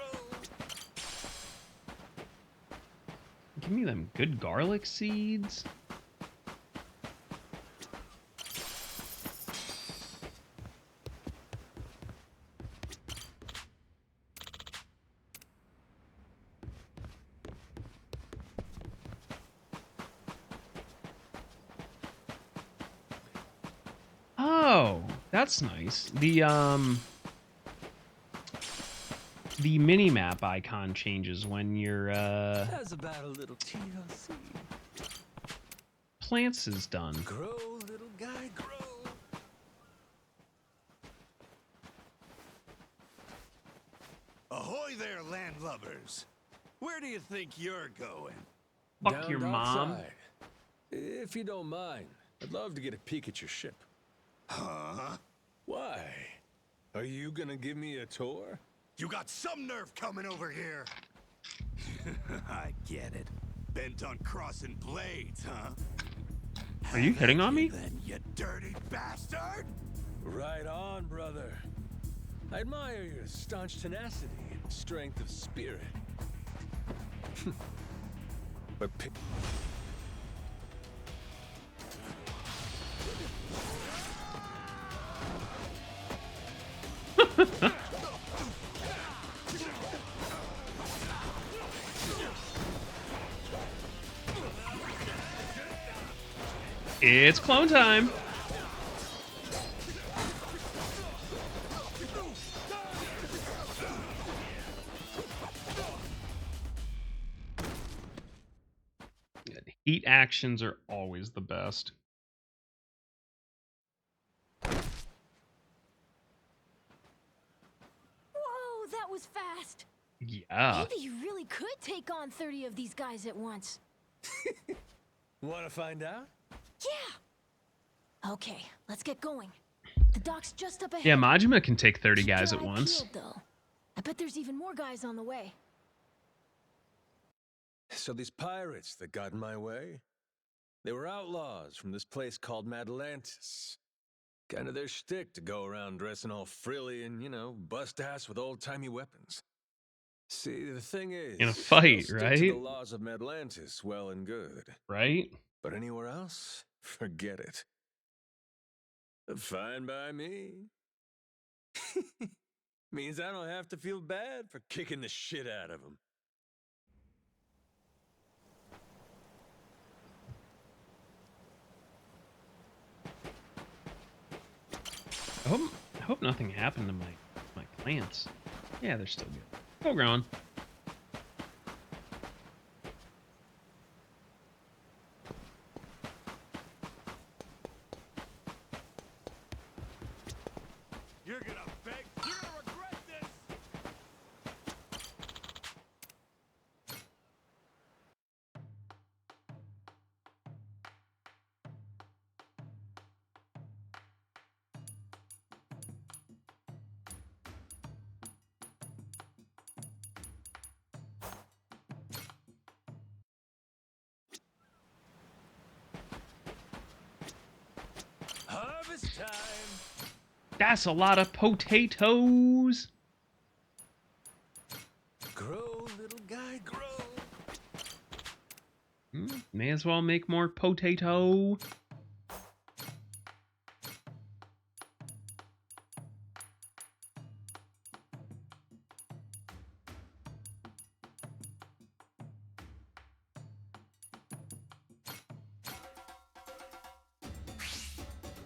Give me them good garlic seeds. Oh, that's nice. The mini-map icon changes when your That's about a little TLC. plants is done. Grow, little guy, grow. Ahoy there, landlubbers! Where do you think you're going? Fuck Down your dock mom. side. If you don't mind, I'd love to get a peek at your ship. Huh? Why? Are you gonna give me a tour? You got some nerve coming over here! I get it. Bent on crossing blades, huh? Are you hitting on me? Then, you dirty bastard! Right on, brother. I admire your staunch tenacity and strength of spirit. But It's clone time. Heat actions are always the best. Whoa, that was fast. Yeah. Maybe you really could take on 30 of these guys at once. wanna find out? Yeah. Okay, let's get going. The dock's just up ahead. Yeah, Majima can take 30 Keep your guys at eye once. peeled, though. I bet there's even more guys on the way. So these pirates that got in my way, they were outlaws from this place called Madlantis. Kind of their shtick to go around dressing all frilly and, bust ass with old-timey weapons. See, the thing is, In a they'll fight, stick to the right? laws of Madlantis well and good. Right? But anywhere else, forget it. Fine by me. Means I don't have to feel bad for kicking the shit out of them. I hope nothing happened to my plants. Yeah, they're still good. Still growing. You're gonna beg. You're gonna regret this. Harvest time! That's a lot of potatoes. Grow, little guy, grow! May as well make more potato.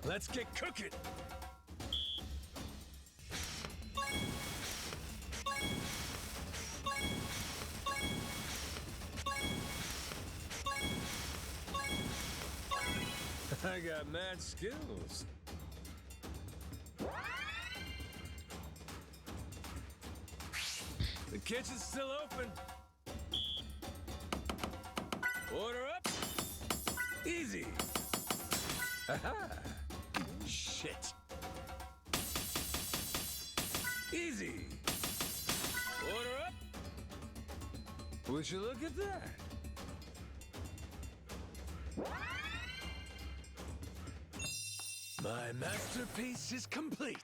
Let's get cooking! I got mad skills. The kitchen's still open. Order up. Easy. Haha. Shit. Easy. Order up. Would you look at that? My masterpiece is complete.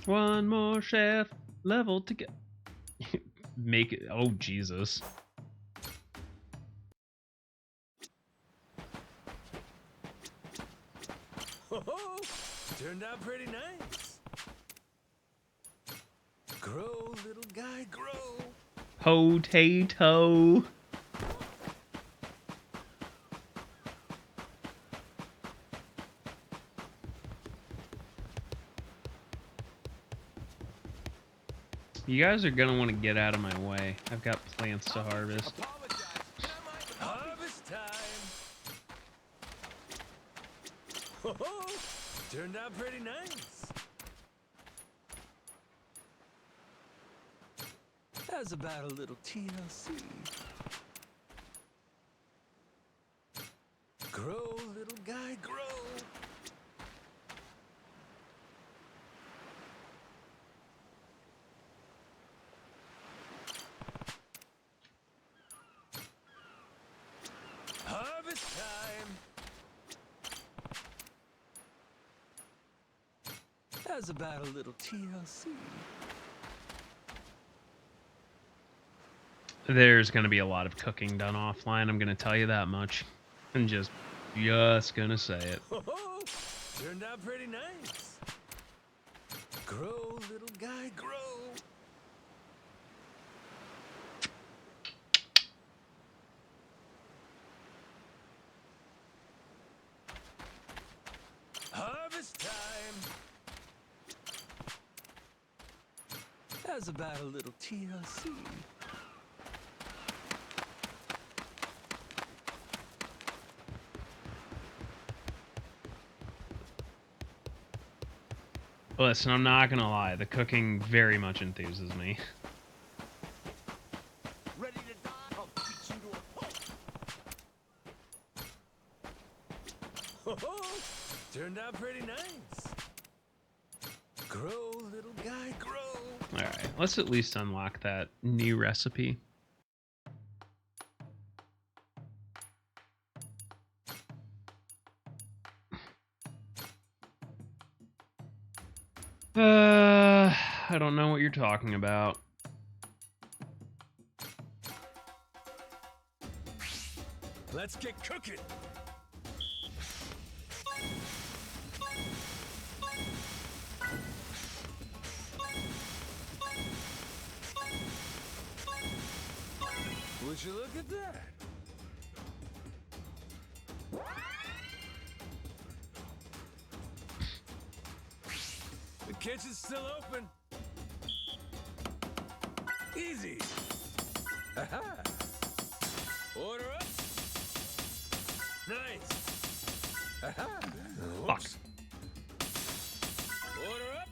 One more chef level to get. Make it. Oh, Jesus. Oh, turned out pretty nice. Grow, little guy, grow. Potato. You guys are gonna want to get out of my way. I've got plants to harvest. Harvest time. Oh, turned out pretty nice. How's about a little TLC? Grow, little guy, grow. Harvest time. How's about a little TLC? There's gonna be a lot of cooking done offline. I'm gonna tell you that much. I'm just gonna say it. Oh, turned out pretty nice. Grow, little guy, grow. Harvest time. How's about a little TLC? Listen, I'm not gonna lie. The cooking very much enthuses me. Ready to die? I'll beat you to a pulp. Oh, turned out pretty nice. Grow, little guy, grow. All right, let's at least unlock that new recipe. I don't know what you're talking about. Let's get cooking. Would you look at that? The kitchen's still open. Easy. Aha. Order up. Nice. Aha. Fuck. Order up.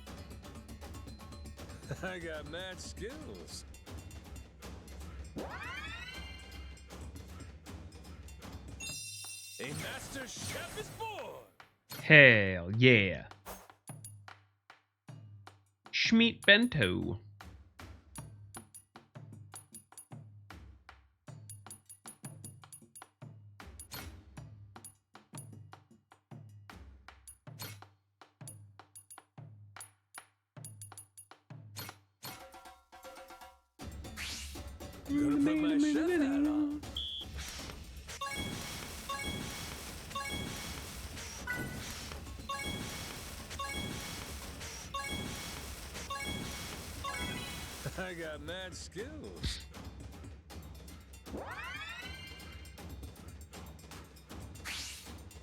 I got mad skills. A master chef is born. Hell yeah. Schmeat bento. Gonna put my chef hat on. I got mad skills.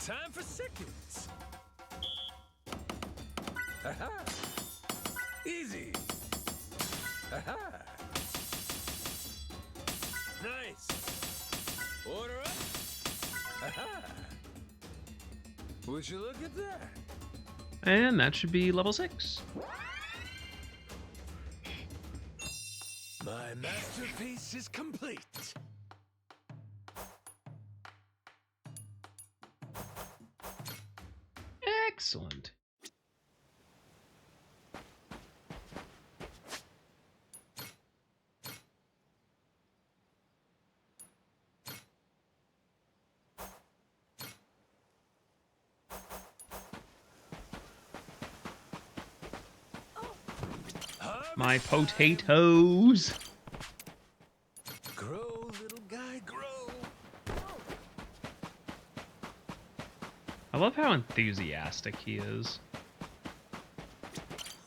Time for seconds. Aha. Easy. Aha. Nice. Order up. Aha. Would you look at that? And that should be level 6. My masterpiece is complete. Excellent. My potatoes. Grow, little guy, grow. I love how enthusiastic he is.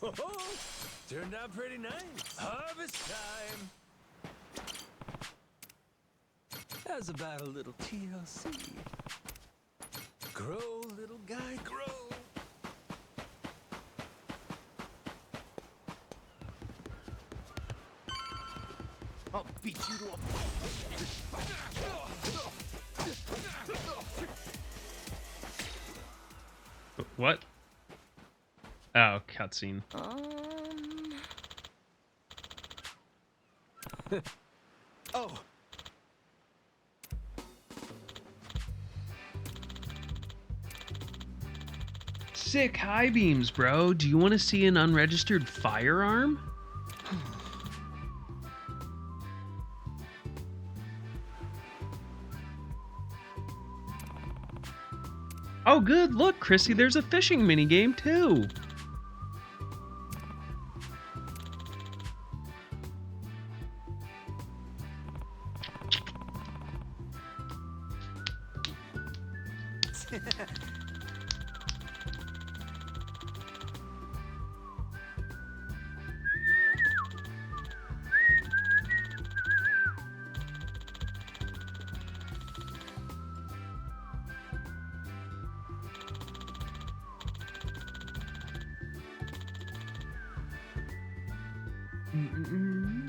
Ho ho! Turned out pretty nice. Harvest time. How's about a little TLC? Grow, little guy, grow. I'll beat you to a What? Oh, cutscene. Oh. Sick high beams, bro. Do you want to see an unregistered firearm? Oh, good. Look, Chrissy, there's a fishing minigame, too.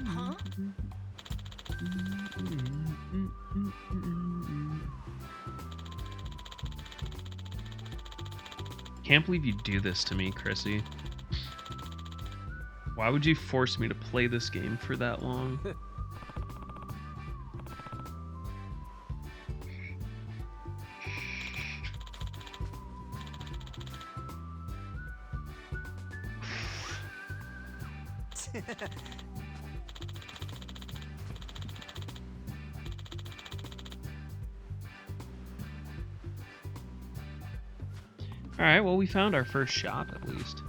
Huh? Can't believe you do this to me, Chrissy. Why would you force me to play this game for that long? All right, well, we found our first shop at least.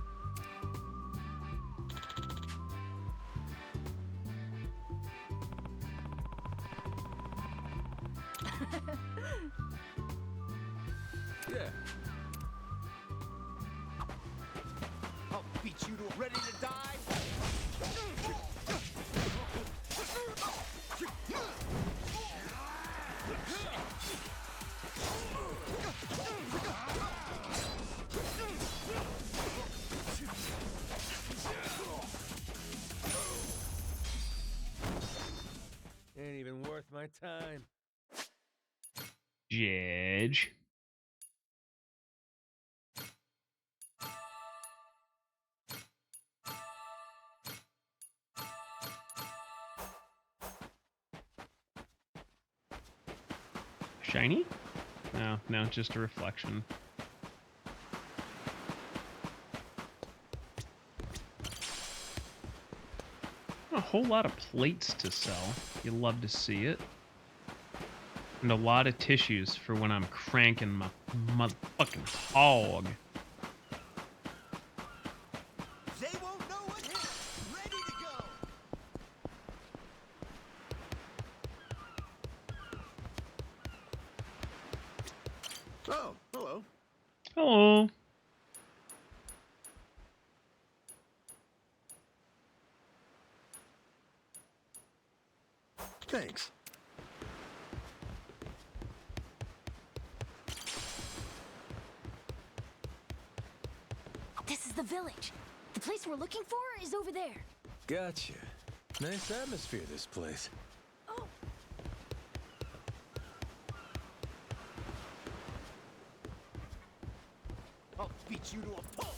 Yeah. I'll beat you to ready to die. Ain't even worth my time. Judge. Shiny? No, no, just a reflection. A whole lot of plates to sell. You love to see it. And a lot of tissues for when I'm cranking my motherfucking hog. They won't know what hit. Ready to go. Oh, hello. Hello. Thanks. This is the village. The place we're looking for is over there. Gotcha. Nice atmosphere, this place. Oh, I'll beat you to a pulp.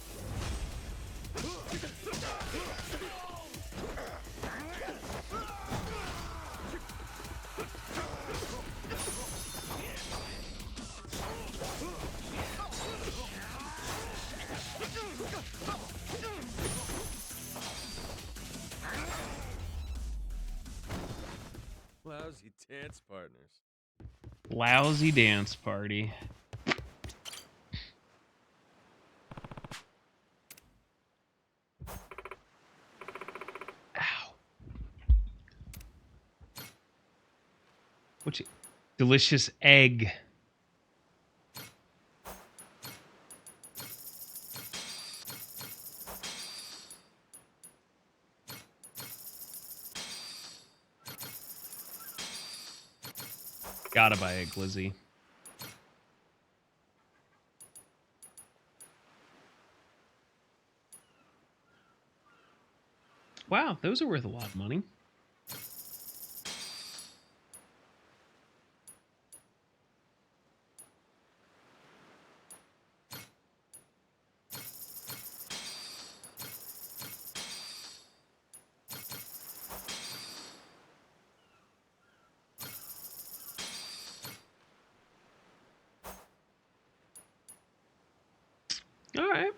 Lousy dance partners. Lousy dance party. Ow. What's it? Delicious egg. Gotta buy a glizzy. Wow, those are worth a lot of money. All right.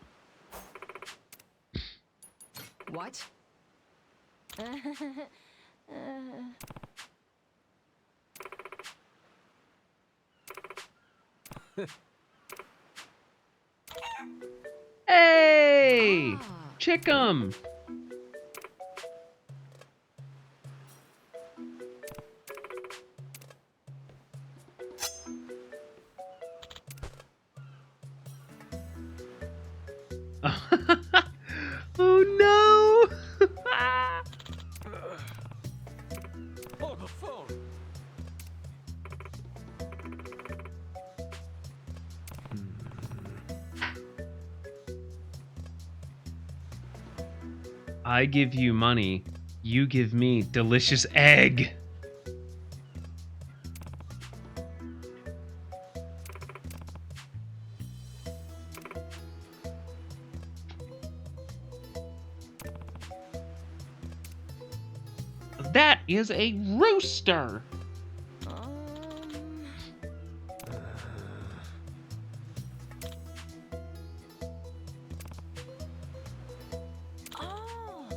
What? Hey! Chick 'em! Oh no! Hold the phone. I give you money, you give me delicious egg. That is a rooster. Oh.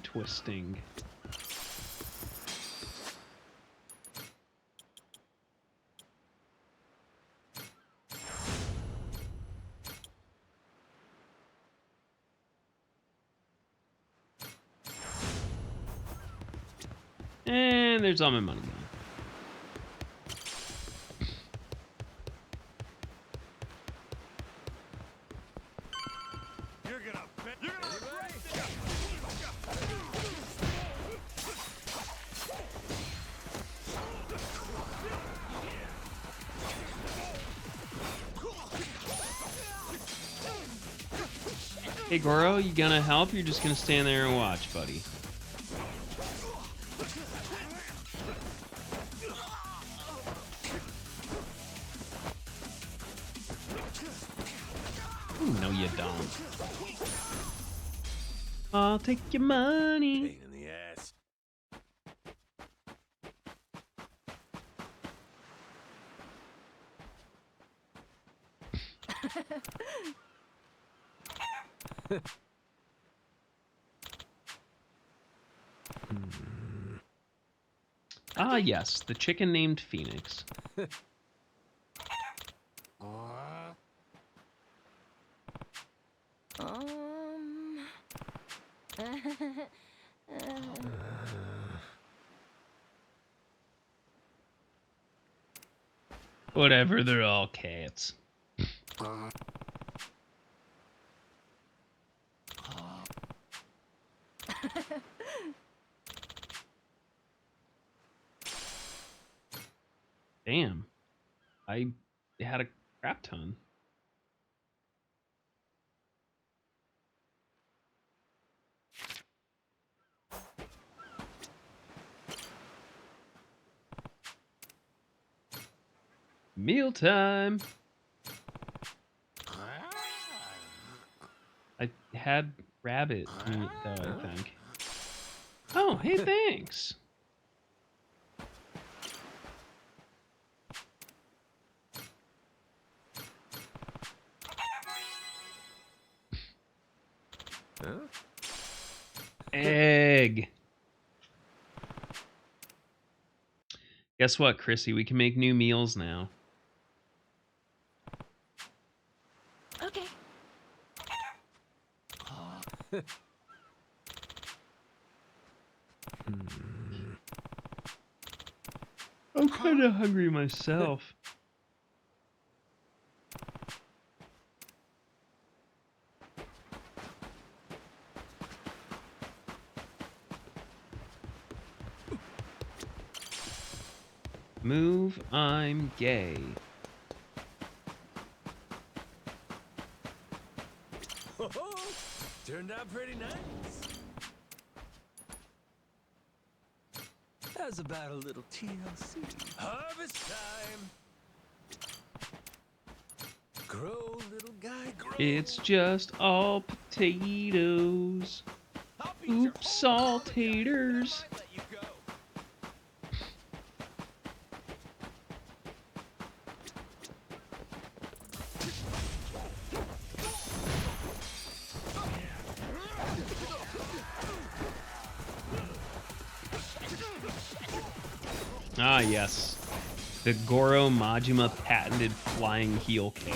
Twisting. And there's all my money gone. You're gonna bet. You're gonna regret this. Hey Goro, you gonna help? You're just gonna stand there and watch, buddy. Ooh, no, you don't. I'll take your money. Pain in the ass. Ah, yes, the chicken named Phoenix. Um. Whatever, they're all cats. Damn. I had a crap ton. Mealtime. I had rabbit meat though, I think. Oh, hey, thanks. Egg. Guess what, Chrissy? We can make new meals now. Okay. I'm kind of hungry myself. Move, I'm gay. Turned out pretty nice. How's about a little TLC? Harvest time. Grow, little guy, grow. It's just all potatoes. I'll beat your Oops, whole all army up, and I taters. might let you go. Ah, yes. The Goro Majima patented flying heel kick.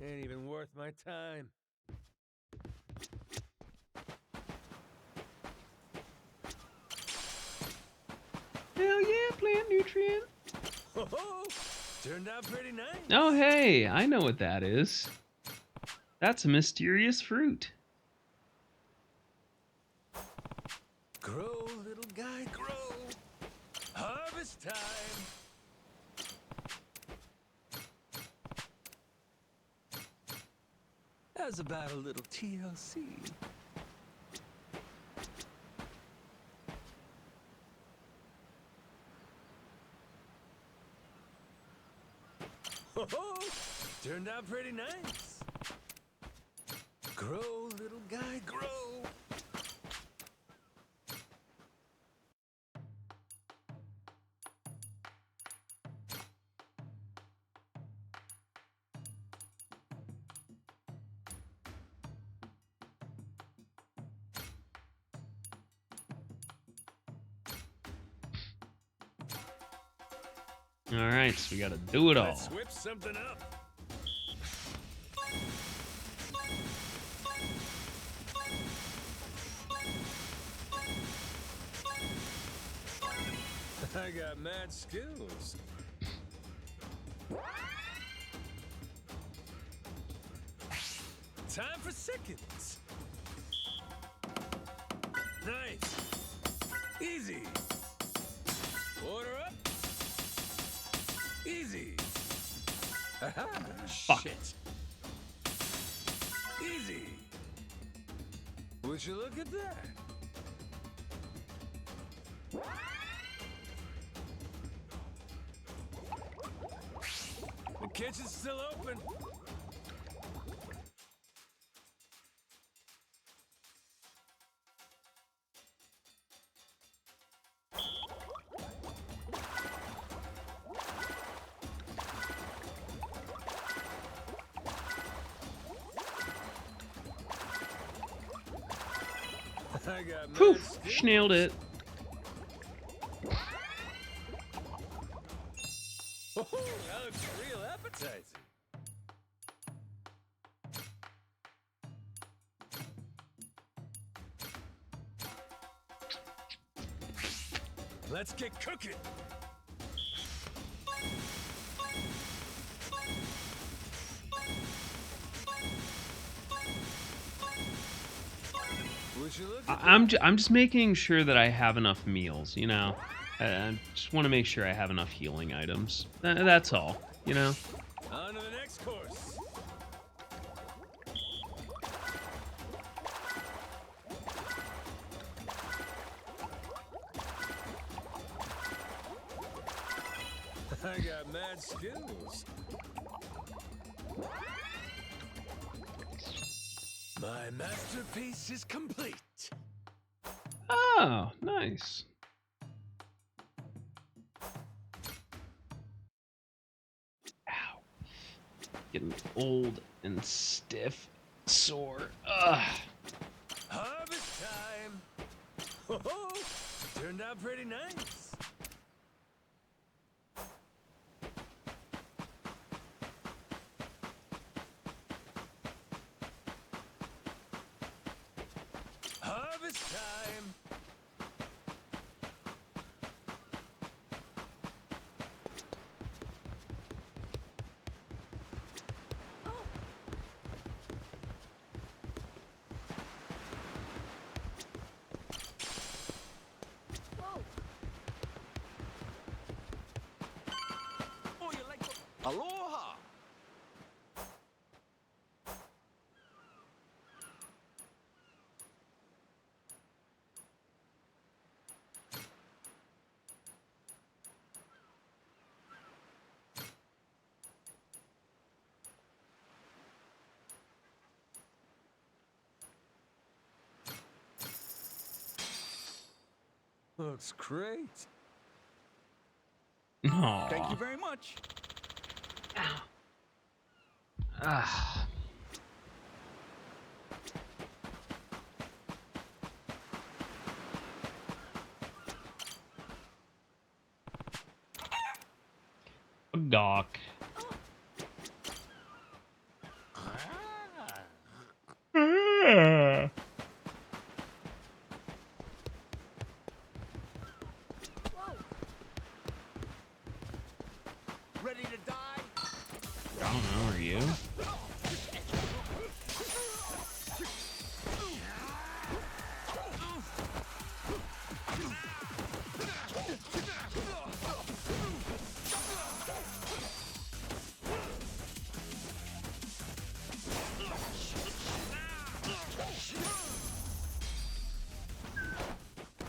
Ain't even worth my time. Hell yeah, plant nutrient. Turned out pretty nice. Oh, hey, I know what that is. That's a mysterious fruit. Grow, little guy, grow. Harvest time. How's about a little TLC? Turned out pretty nice. Grow, little guy, grow. All right, so we got to do it all. Let's whip something up. I got mad skills. Time for seconds. Nice. Easy. Order up. Easy. Aha. Fuck. Shit. Easy. Would you look at that? The kitchen's still open. I got Whew, mad skills. nailed it. Oh, that looks real appetizing. Let's get cooking. Would you look at I'm just making sure that I have enough meals, you know. I just want to make sure I have enough healing items. That's all, you know. on to the next course. I got mad skills. My masterpiece is complete. Oh, nice. Ow. Getting old and stiff, sore. Ugh. Harvest time. Oh, turned out pretty nice. Harvest time. Oh, you like the... Aloha! Looks great. Aw. Thank you very much. Ah. Gawk. Ready to die? I don't know, are you?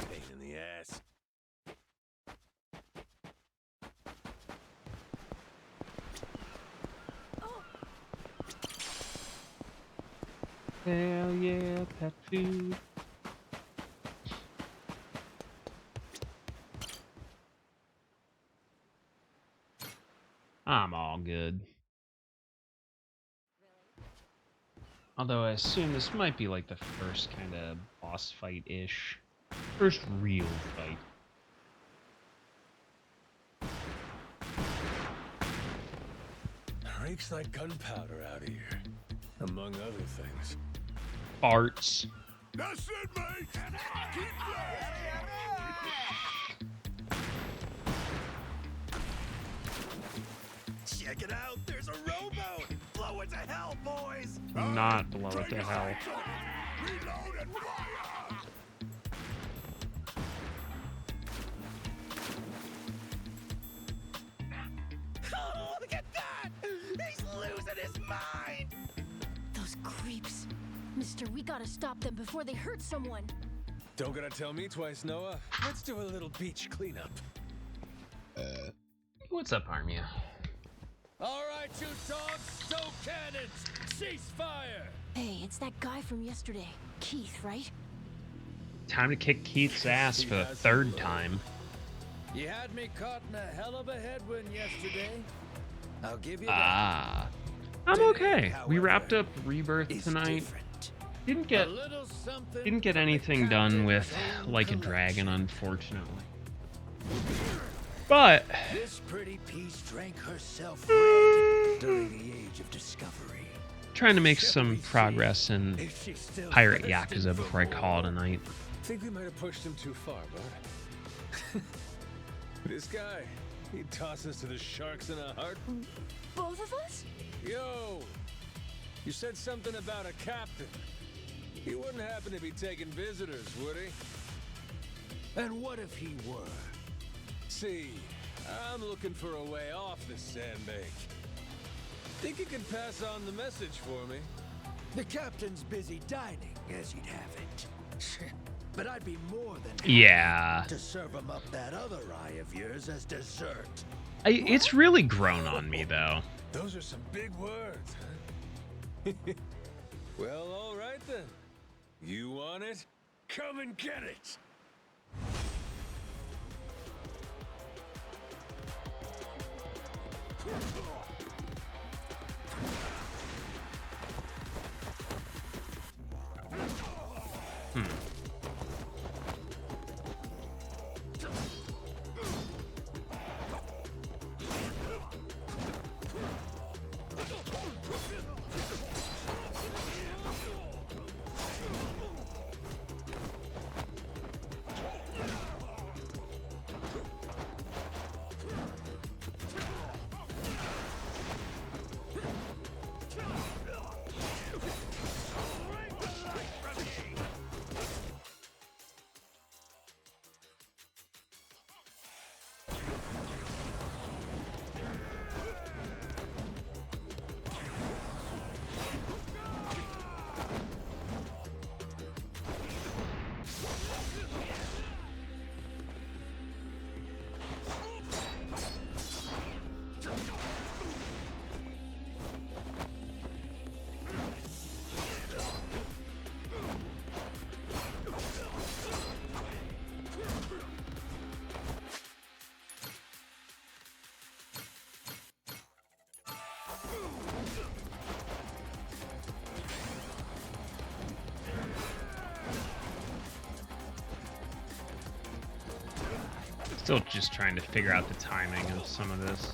Pain in the ass. Hell yeah, pet food. I'm all good. Although I assume this might be like the first kind of boss fight-ish. First real fight. makes like gunpowder out here, among other things. Farts. That's it, mate! Keep Check it out. There's a rowboat. Blow it to hell, boys. Not blow it to hell. Reload and fire! Oh, look at that! He's losing his mind! Those creeps. Mister, we gotta stop them before they hurt someone. Don't gotta tell me twice, Noah. Let's do a little beach cleanup. What's up, Armia? All right, you dogs, stow cannons! Cease fire! Hey, it's that guy from yesterday. Keith, right? Time to kick Keith's ass for the third time. You had me caught in a hell of a headwind yesterday. I'll give you that. Ah. I'm okay. We wrapped up Rebirth tonight. Didn't get anything done with Like a Dragon, unfortunately. But This pretty piece drank herself red during the age of discovery. trying to make some progress in If she's still Pirate thirsty Yakuza for before I more. call it a night. Think we might have pushed him too far, bud. This guy, he'd toss us to the sharks in a heartbeat. Both of us? Yo, you said something about a captain. He wouldn't happen to be taking visitors, would he? And what if he were? See, I'm looking for a way off this sandbank. Think you could pass on the message for me? The captain's busy dining, as he'd have it. But I'd be more than happy Yeah. to serve him up that other eye of yours as dessert. It's really grown on me, though. Those are some big words, huh? Well, all right then. You want it? Come and get it! Still just trying to figure out the timing of some of this.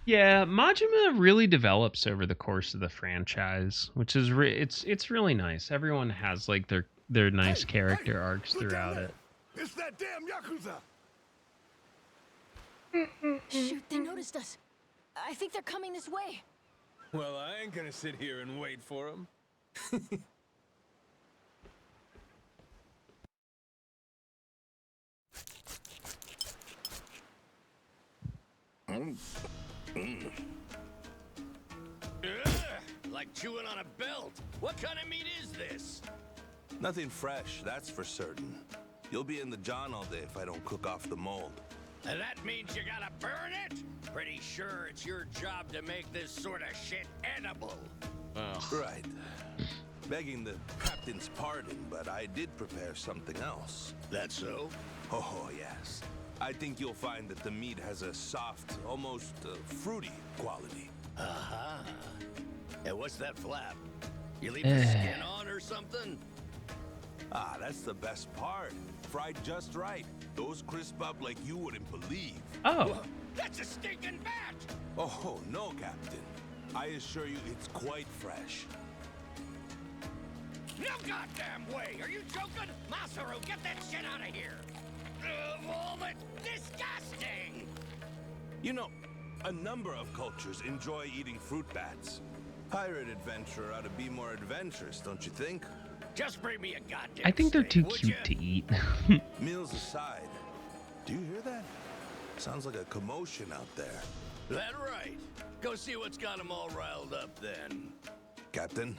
Yeah, Majima really develops over the course of the franchise, which is it's really nice. Everyone has like their nice character arcs Look throughout down there. it. It's that damn Yakuza! Shoot, they noticed us. I think they're coming this way. Well, I ain't gonna sit here and wait for him. Like chewing on a belt. What kind of meat is this? Nothing fresh, that's for certain. You'll be in the John all day if I don't cook off the mold. And that means you gotta burn it? Pretty sure it's your job to make this sort of shit edible. Right. Begging the captain's pardon, but I did prepare something else. That so? Oh, yes. I think you'll find that the meat has a soft, almost fruity quality. Uh-huh. And what's that flap? You leave the skin on or something? Ah, that's the best part. Fried just right. Those crisp up like you wouldn't believe. Oh. That's a stinking bat! Oh, no, Captain. I assure you it's quite fresh. No goddamn way! Are you joking? Masaru, get that shit out of here! Oh, but disgusting! You know, a number of cultures enjoy eating fruit bats. Pirate adventurer ought to be more adventurous, don't you think? Just bring me a goddamn I think they're too steak, would cute ya? to eat. Meals aside, do you hear that? Sounds like a commotion out there. That right. Go see what's got them all riled up then. Captain?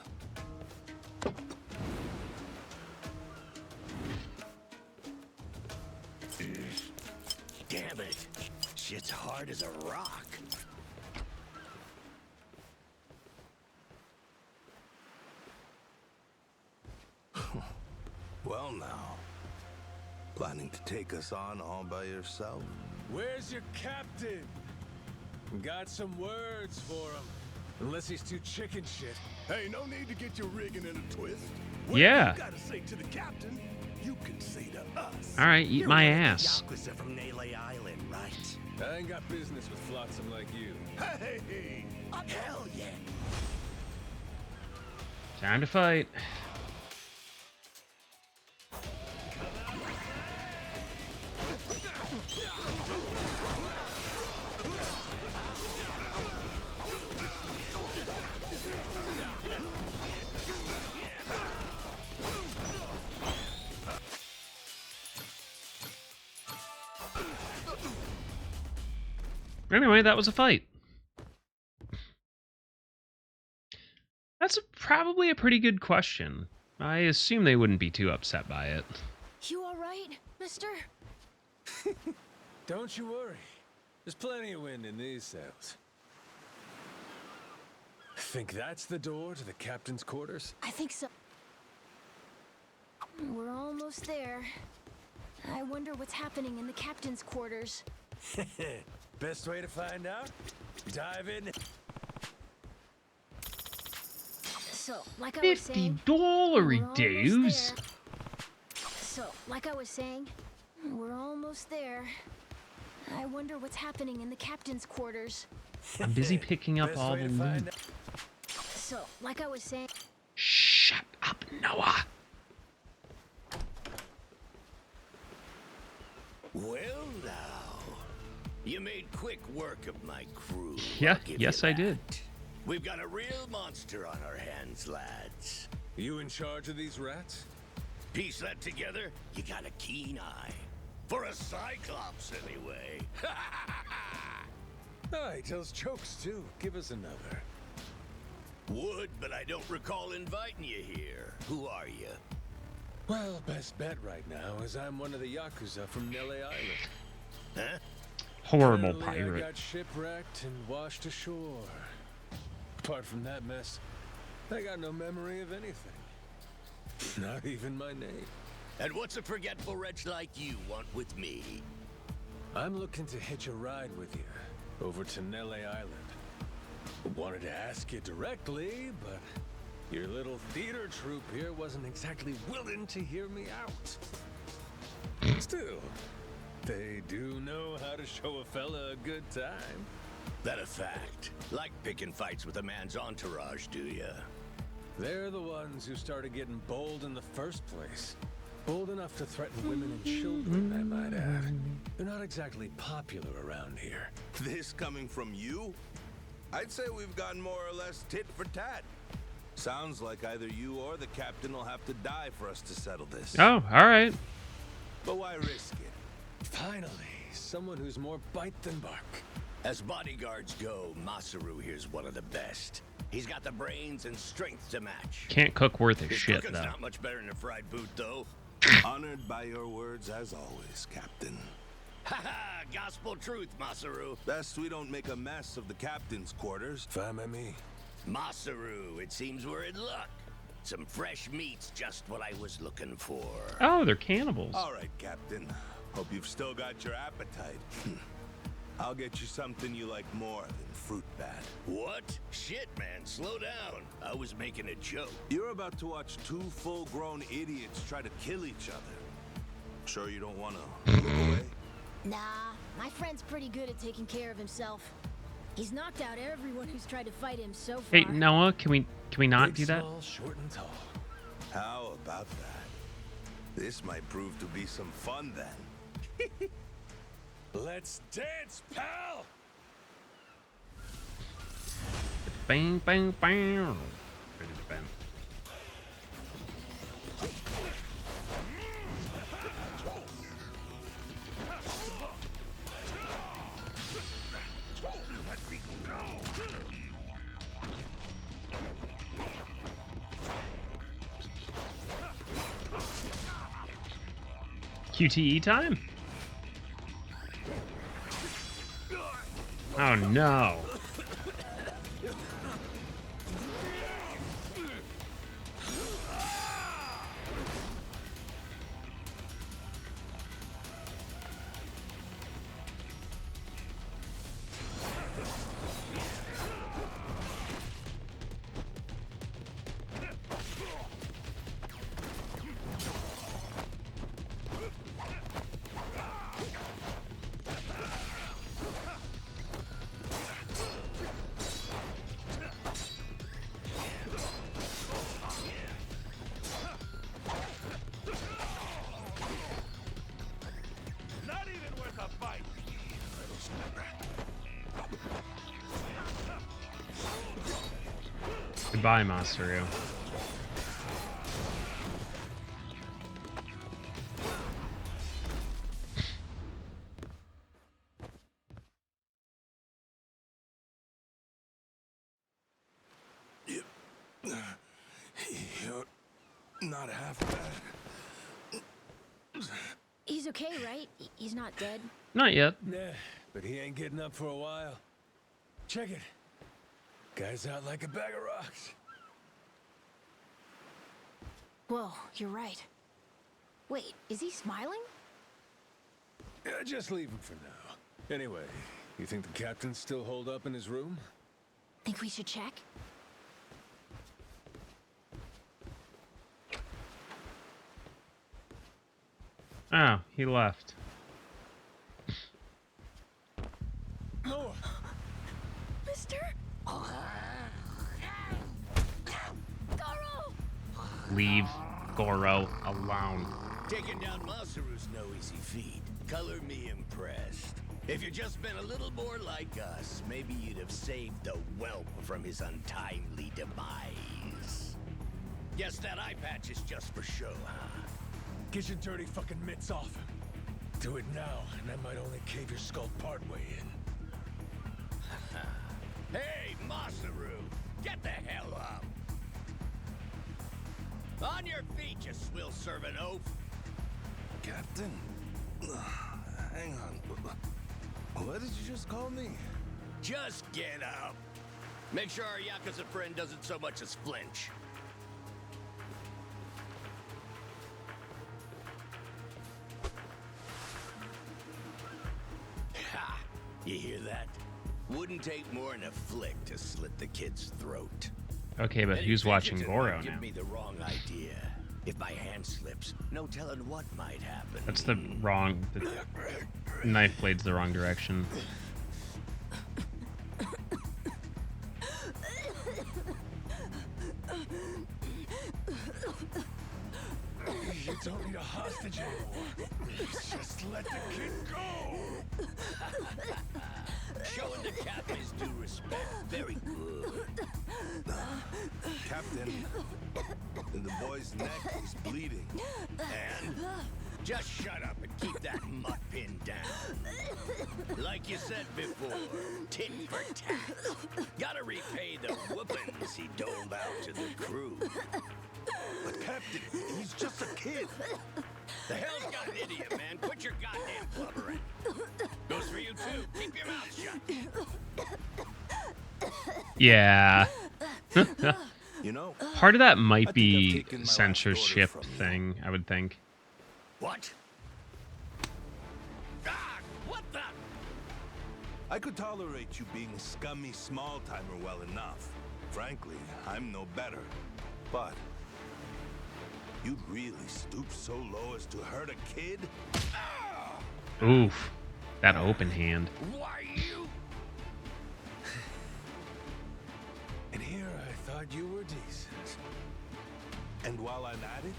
Damn it. Shit's hard as a rock. Well now, planning to take us on all by yourself? Where's your captain? Got some words for him. Unless he's too chicken shit. Hey, no need to get your rigging in a twist. Yeah. You gotta say to the captain, you can say to us. All right, eat You're my one of the ass. Yakuza from Nele Island, right? I ain't got business with flotsam like you. Hey! Hell yeah. Time to fight. Anyway, that was a fight. That's probably a pretty good question. I assume they wouldn't be too upset by it. You all right, mister? Don't you worry. There's plenty of wind in these sails. Think that's the door to the captain's quarters? I think so. We're almost there. I wonder what's happening in the captain's quarters. Best way to find out? Dive in. So, like I was saying, $50 we're almost dues. there. So, like I was saying, we're almost there. I wonder what's happening in the captain's quarters. I'm busy picking up Best all way the to find loot. So, like I was saying, Shut up, Noah. Well now, you made quick work of my crew. Yeah, I'll give yes, you I did. that. We've got a real monster on our hands, lads. You in charge of these rats? Piece that together, you got a keen eye. For a Cyclops, anyway. Oh, he tells jokes too. Give us another. Would, but I don't recall inviting you here. Who are you? Well, best bet right now is I'm one of the Yakuza from Nele Island. Huh? Horrible Apparently, I pirate. got shipwrecked and washed ashore. Apart from that mess, I got no memory of anything. Not even my name. And what's a forgetful wretch like you want with me? I'm looking to hitch a ride with you over to Nele Island. Wanted to ask you directly, but your little theater troupe here wasn't exactly willing to hear me out. Still, they do know how to show a fella a good time. That a fact. Like picking fights with a man's entourage, do ya? They're the ones who started getting bold in the first place. Bold enough to threaten women and children, I might add. They're not exactly popular around here. This coming from you? I'd say we've gotten more or less tit for tat. Sounds like either you or the captain will have to die for us to settle this. Oh, all right. But why risk it? Finally, someone who's more bite than bark. As bodyguards go, Masaru here's one of the best. He's got the brains and strength to match. Can't cook worth a His shit, cooking's though. not much better than a fried boot, though. Honored by your words as always, Captain. Haha, gospel truth, Masaru. Best we don't make a mess of the captain's quarters. Fine by me. Masaru, it seems we're in luck. Some fresh meat's just what I was looking for. Oh, they're cannibals. All right, Captain. Hope you've still got your appetite. I'll get you something you like more than fruit bat. What? Shit, man, slow down. I was making a joke. You're about to watch two full-grown idiots try to kill each other. Sure you don't want to look away? Nah, my friend's pretty good at taking care of himself. He's knocked out everyone who's tried to fight him so far. Hey, Noah, can we not Big, do that? small, short and tall. How about that? This might prove to be some fun then. Let's dance, pal! Bang, bang, bang. Ready to bang. QTE time? Oh no. Not even worth a fight. Goodbye, Masaru. You're not half bad. He's okay, right? He's not dead. Not yet. Nah, but he ain't getting up for a while. Check it. Guy's out like a bag of rocks. Whoa, you're right. Wait, is he smiling? Yeah, just leave him for now. Anyway, you think the captain's still holed up in his room? Think we should check? Oh, he left. Noah! Mister? Goro! Leave Goro alone. Taking down Masaru's no easy feat. Color me impressed. If you'd just been a little more like us, maybe you'd have saved the whelp from his untimely demise. Guess that eye patch is just for show, huh? Get your dirty fucking mitts off him. Do it now, and I might only cave your skull partway in. Hey, Masaru! Get the hell up! On your feet, you swill-serving oaf! Captain? Hang on. What did you just call me? Just get up! Make sure our Yakuza friend doesn't so much as flinch. Ha! You hear that? Wouldn't take more than a flick to slit the kid's throat. Okay, but Any who's watching fidgeting Goro might now? Give me the wrong idea. If my hand slips, no telling what might happen. That's the wrong. The knife blade's the wrong direction. You don't need a hostage anymore. Just let the kid go. Showing the captain his due respect. Very good. Captain, the boy's neck is bleeding. And just shut up and keep that mutt pinned down. Like you said before, tit for tat. Gotta repay the whoopings he doled out to the crew. But Captain, he's just a kid. The hell's got an idiot, man? Quit your goddamn blubbering. Goes for you too. Keep your mouth shut. Yeah. You know, Part of that I might think I've be taken my last censorship order from you. thing, I would think. What? Ah! What the? I could tolerate you being scummy small-timer well enough. Frankly, I'm no better. But you'd really stoop so low as to hurt a kid? Oof. That open hand. Why you? And here I thought you were decent. And while I'm at it,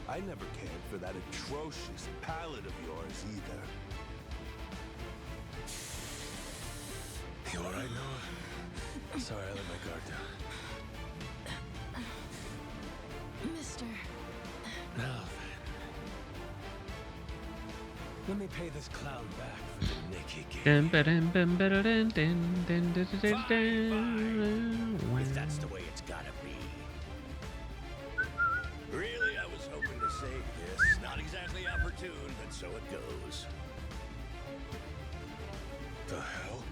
I never cared for that atrocious palate of yours either. You all right, Noah? Sorry, I let my guard down. Mister. Now then. Let me pay this clown back for the nick he gave me. If that's the way it's gotta be. Really, I was hoping to save this. Not exactly opportune, but so it goes. The hell?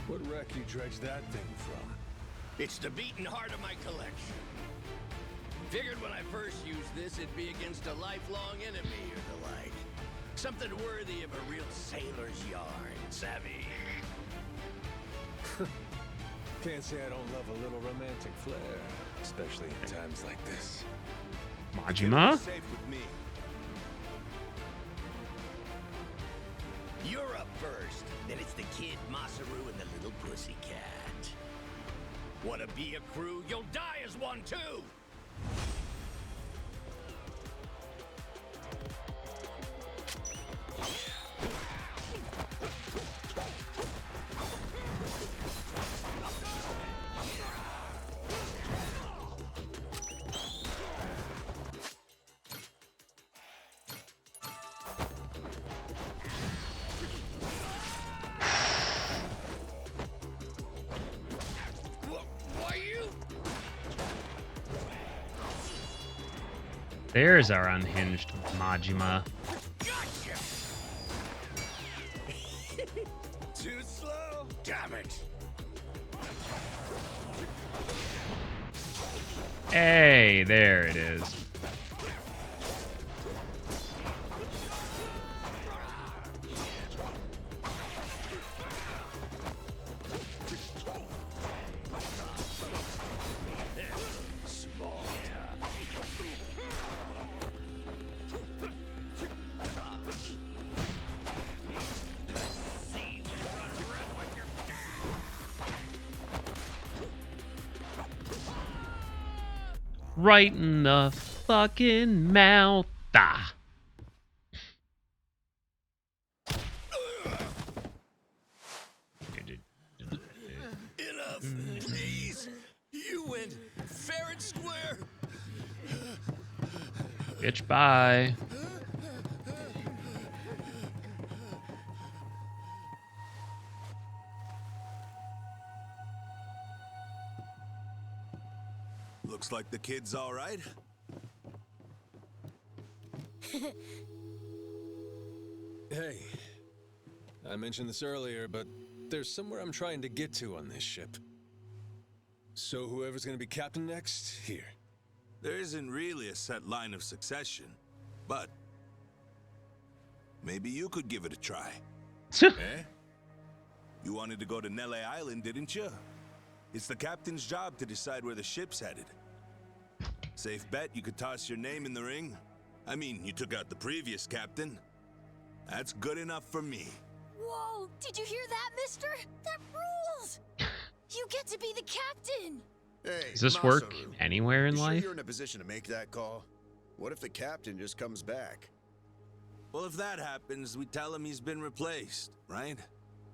What wreck you dredged that thing from? It's the beating heart of my collection. Figured when I first used this, it'd be against a lifelong enemy or the like. Something worthy of a real sailor's yarn, savvy? Can't say I don't love a little romantic flair, especially in times like this. Majima? Safe with me. You're up first. Then it's the kid, Masaru, and the little pussycat. Wanna be a crew? You'll die as one, too! There's our unhinged Majima. Gotcha! Too slow? Damn it! Hey, there it is. Right in the fucking mouth. Ah. Enough, please! You went fair and square! Bitch, bye. Looks like the kid's all right. Hey, I mentioned this earlier, but there's somewhere I'm trying to get to on this ship. So whoever's gonna be captain next, here. There isn't really a set line of succession, but maybe you could give it a try. Eh? You wanted to go to Nele Island, didn't you? It's the captain's job to decide where the ship's headed. Safe bet you could toss your name in the ring. I mean, you took out the previous captain. That's good enough for me. Whoa, did you hear that, mister? That rules! You get to be the captain! Hey, Does this work Masaru, anywhere in you sure life? you're in a position to make that call? What if the captain just comes back? Well, if that happens, we tell him he's been replaced, right?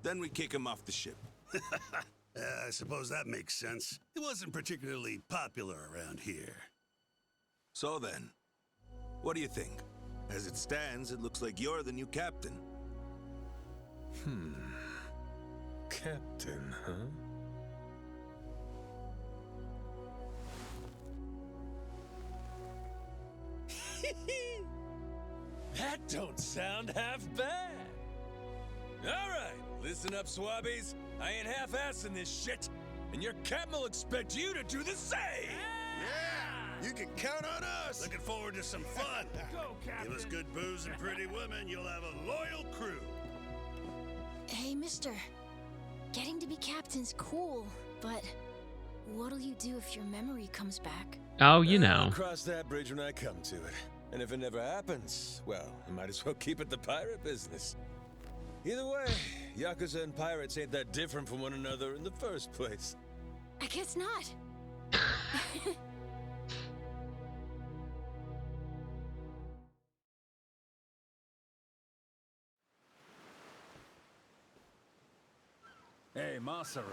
Then we kick him off the ship. I suppose that makes sense. He wasn't particularly popular around here. So then, what do you think? As it stands, it looks like you're the new captain. Captain, huh? That don't sound half bad. All right, listen up, swabbies. I ain't half-assing this shit, and your captain will expect you to do the same. Yeah, you can count on us. Looking forward to some fun. Go, Captain. Give us good booze and pretty women, you'll have a loyal crew. Hey, mister. Getting to be captain's cool, but what'll you do if your memory comes back? Oh, you I'll know. cross that bridge when I come to it. And if it never happens, well, I might as well keep it the pirate business. Either way, Yakuza and pirates ain't that different from one another in the first place. I guess not. Hey, Masaru.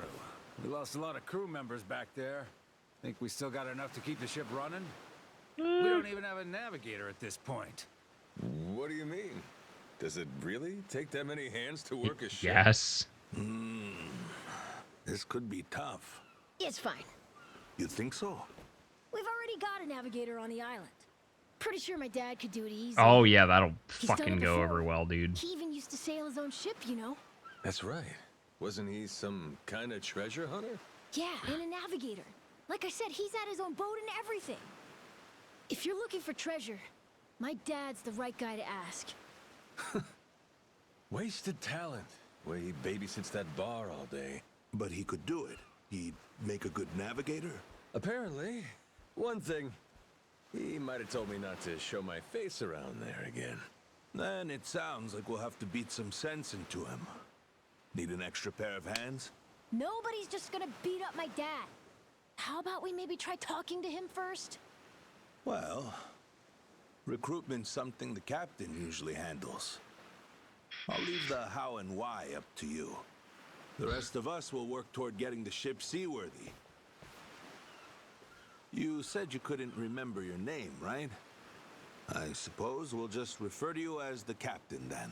We lost a lot of crew members back there. Think we still got enough to keep the ship running? We don't even have a navigator at this point. What do you mean? Does it really take that many hands to work a ship? Yes. This could be tough. It's fine. You think so? We've already got a navigator on the island. Pretty sure my dad could do it easy. Oh, yeah, that'll He's done fucking it go before. over well, dude. He even used to sail his own ship, you know? That's right. Wasn't he some kind of treasure hunter? Yeah, and a navigator. Like I said, he's had his own boat and everything. If you're looking for treasure, my dad's the right guy to ask. Wasted talent. Way he babysits that bar all day. But he could do it. He'd make a good navigator. Apparently. One thing, he might have told me not to show my face around there again. Then it sounds like we'll have to beat some sense into him. Need an extra pair of hands? Nobody's just gonna beat up my dad. How about we maybe try talking to him first? Well, recruitment's something the captain usually handles. I'll leave the how and why up to you. The rest of us will work toward getting the ship seaworthy. You said you couldn't remember your name, right? I suppose we'll just refer to you as the captain then.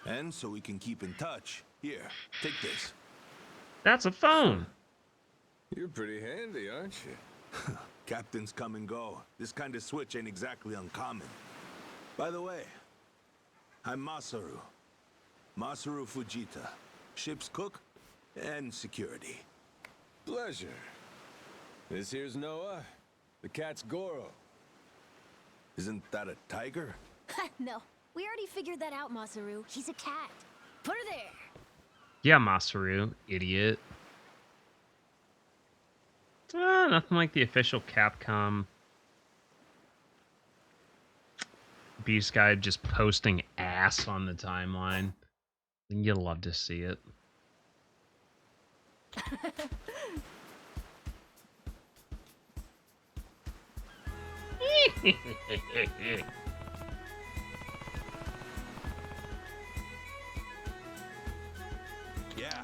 And so we can keep in touch, here, take this. That's a phone. You're pretty handy, aren't you? Captains come and go. This kind of switch ain't exactly uncommon. By the way, I'm Masaru. Masaru Fujita. Ship's cook and security. Pleasure. This here's Noah. The cat's Goro. Isn't that a tiger? No, we already figured that out, Masaru. He's a cat. Put her there. Yeah, Masaru, idiot. Nothing like the official Capcom Beast Guide just posting ass on the timeline. You'll love to see it.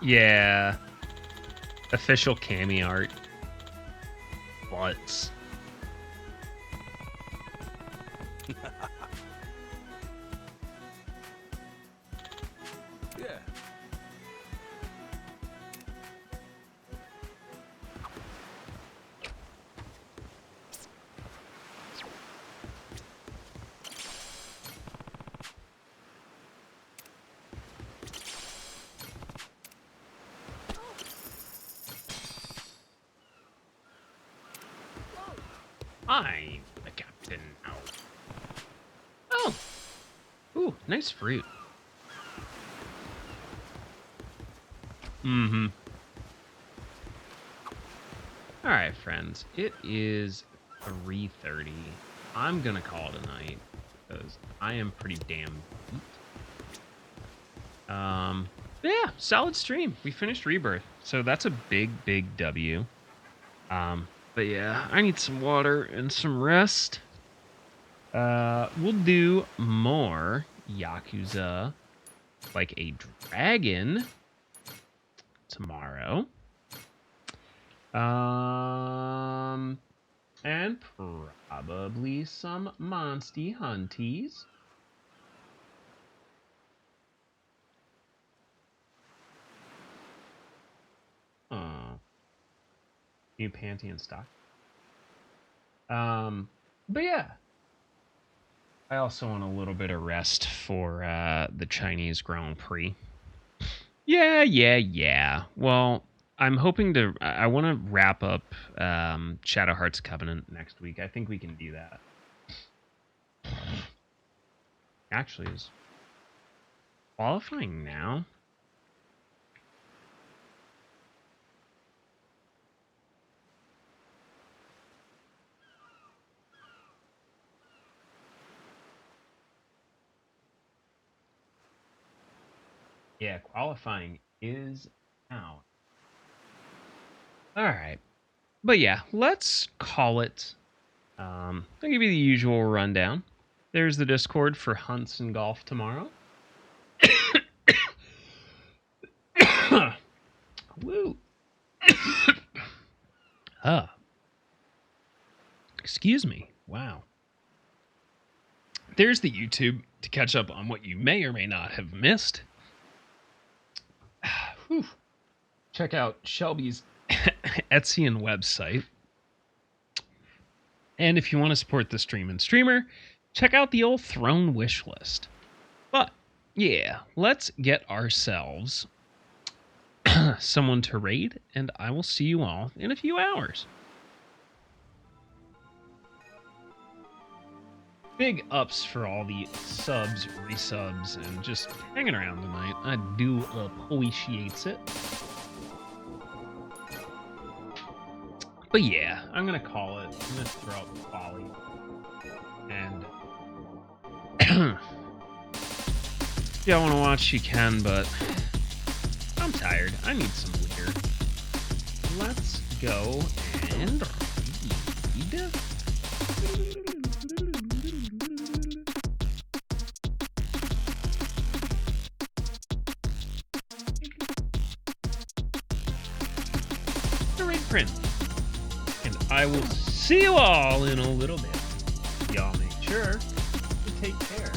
Yeah. Official cami art. Butts. Yeah. I'm the captain now. Oh. Ooh, nice fruit. Mm-hmm. All right, friends. It is 3:30. I'm gonna call it a night because I am pretty damn beat. Yeah, solid stream. We finished Rebirth, so that's a big W. But yeah, I need some water and some rest. We'll do more Yakuza like a dragon tomorrow. And probably some Monsty Hunties. New panty in stock. But yeah. I also want a little bit of rest for the Chinese Grand Prix. Yeah. Well, I'm hoping to... I want to wrap up Shadow Hearts Covenant next week. I think we can do that. Actually, is qualifying now? Yeah, qualifying is out. All right. But yeah, let's call it. I'll give you the usual rundown. There's the Discord for hunts and golf tomorrow. Woo. Excuse me. Wow. There's the YouTube to catch up on what you may or may not have missed. Whew. Check out Shelby's Etsy and website. And if you want to support the stream and streamer, check out the old Throne wish list. But yeah, let's get ourselves someone to raid, and I will see you all in a few hours. Big ups for all the subs, resubs, and just hanging around tonight. I do appreciate it. But yeah, I'm gonna call it. I'm gonna throw out the volley. And if y'all wanna watch, you can, but I'm tired. I need some weird. Let's go and read. The raid print. And I will see you all in a little bit. Y'all make sure to take care.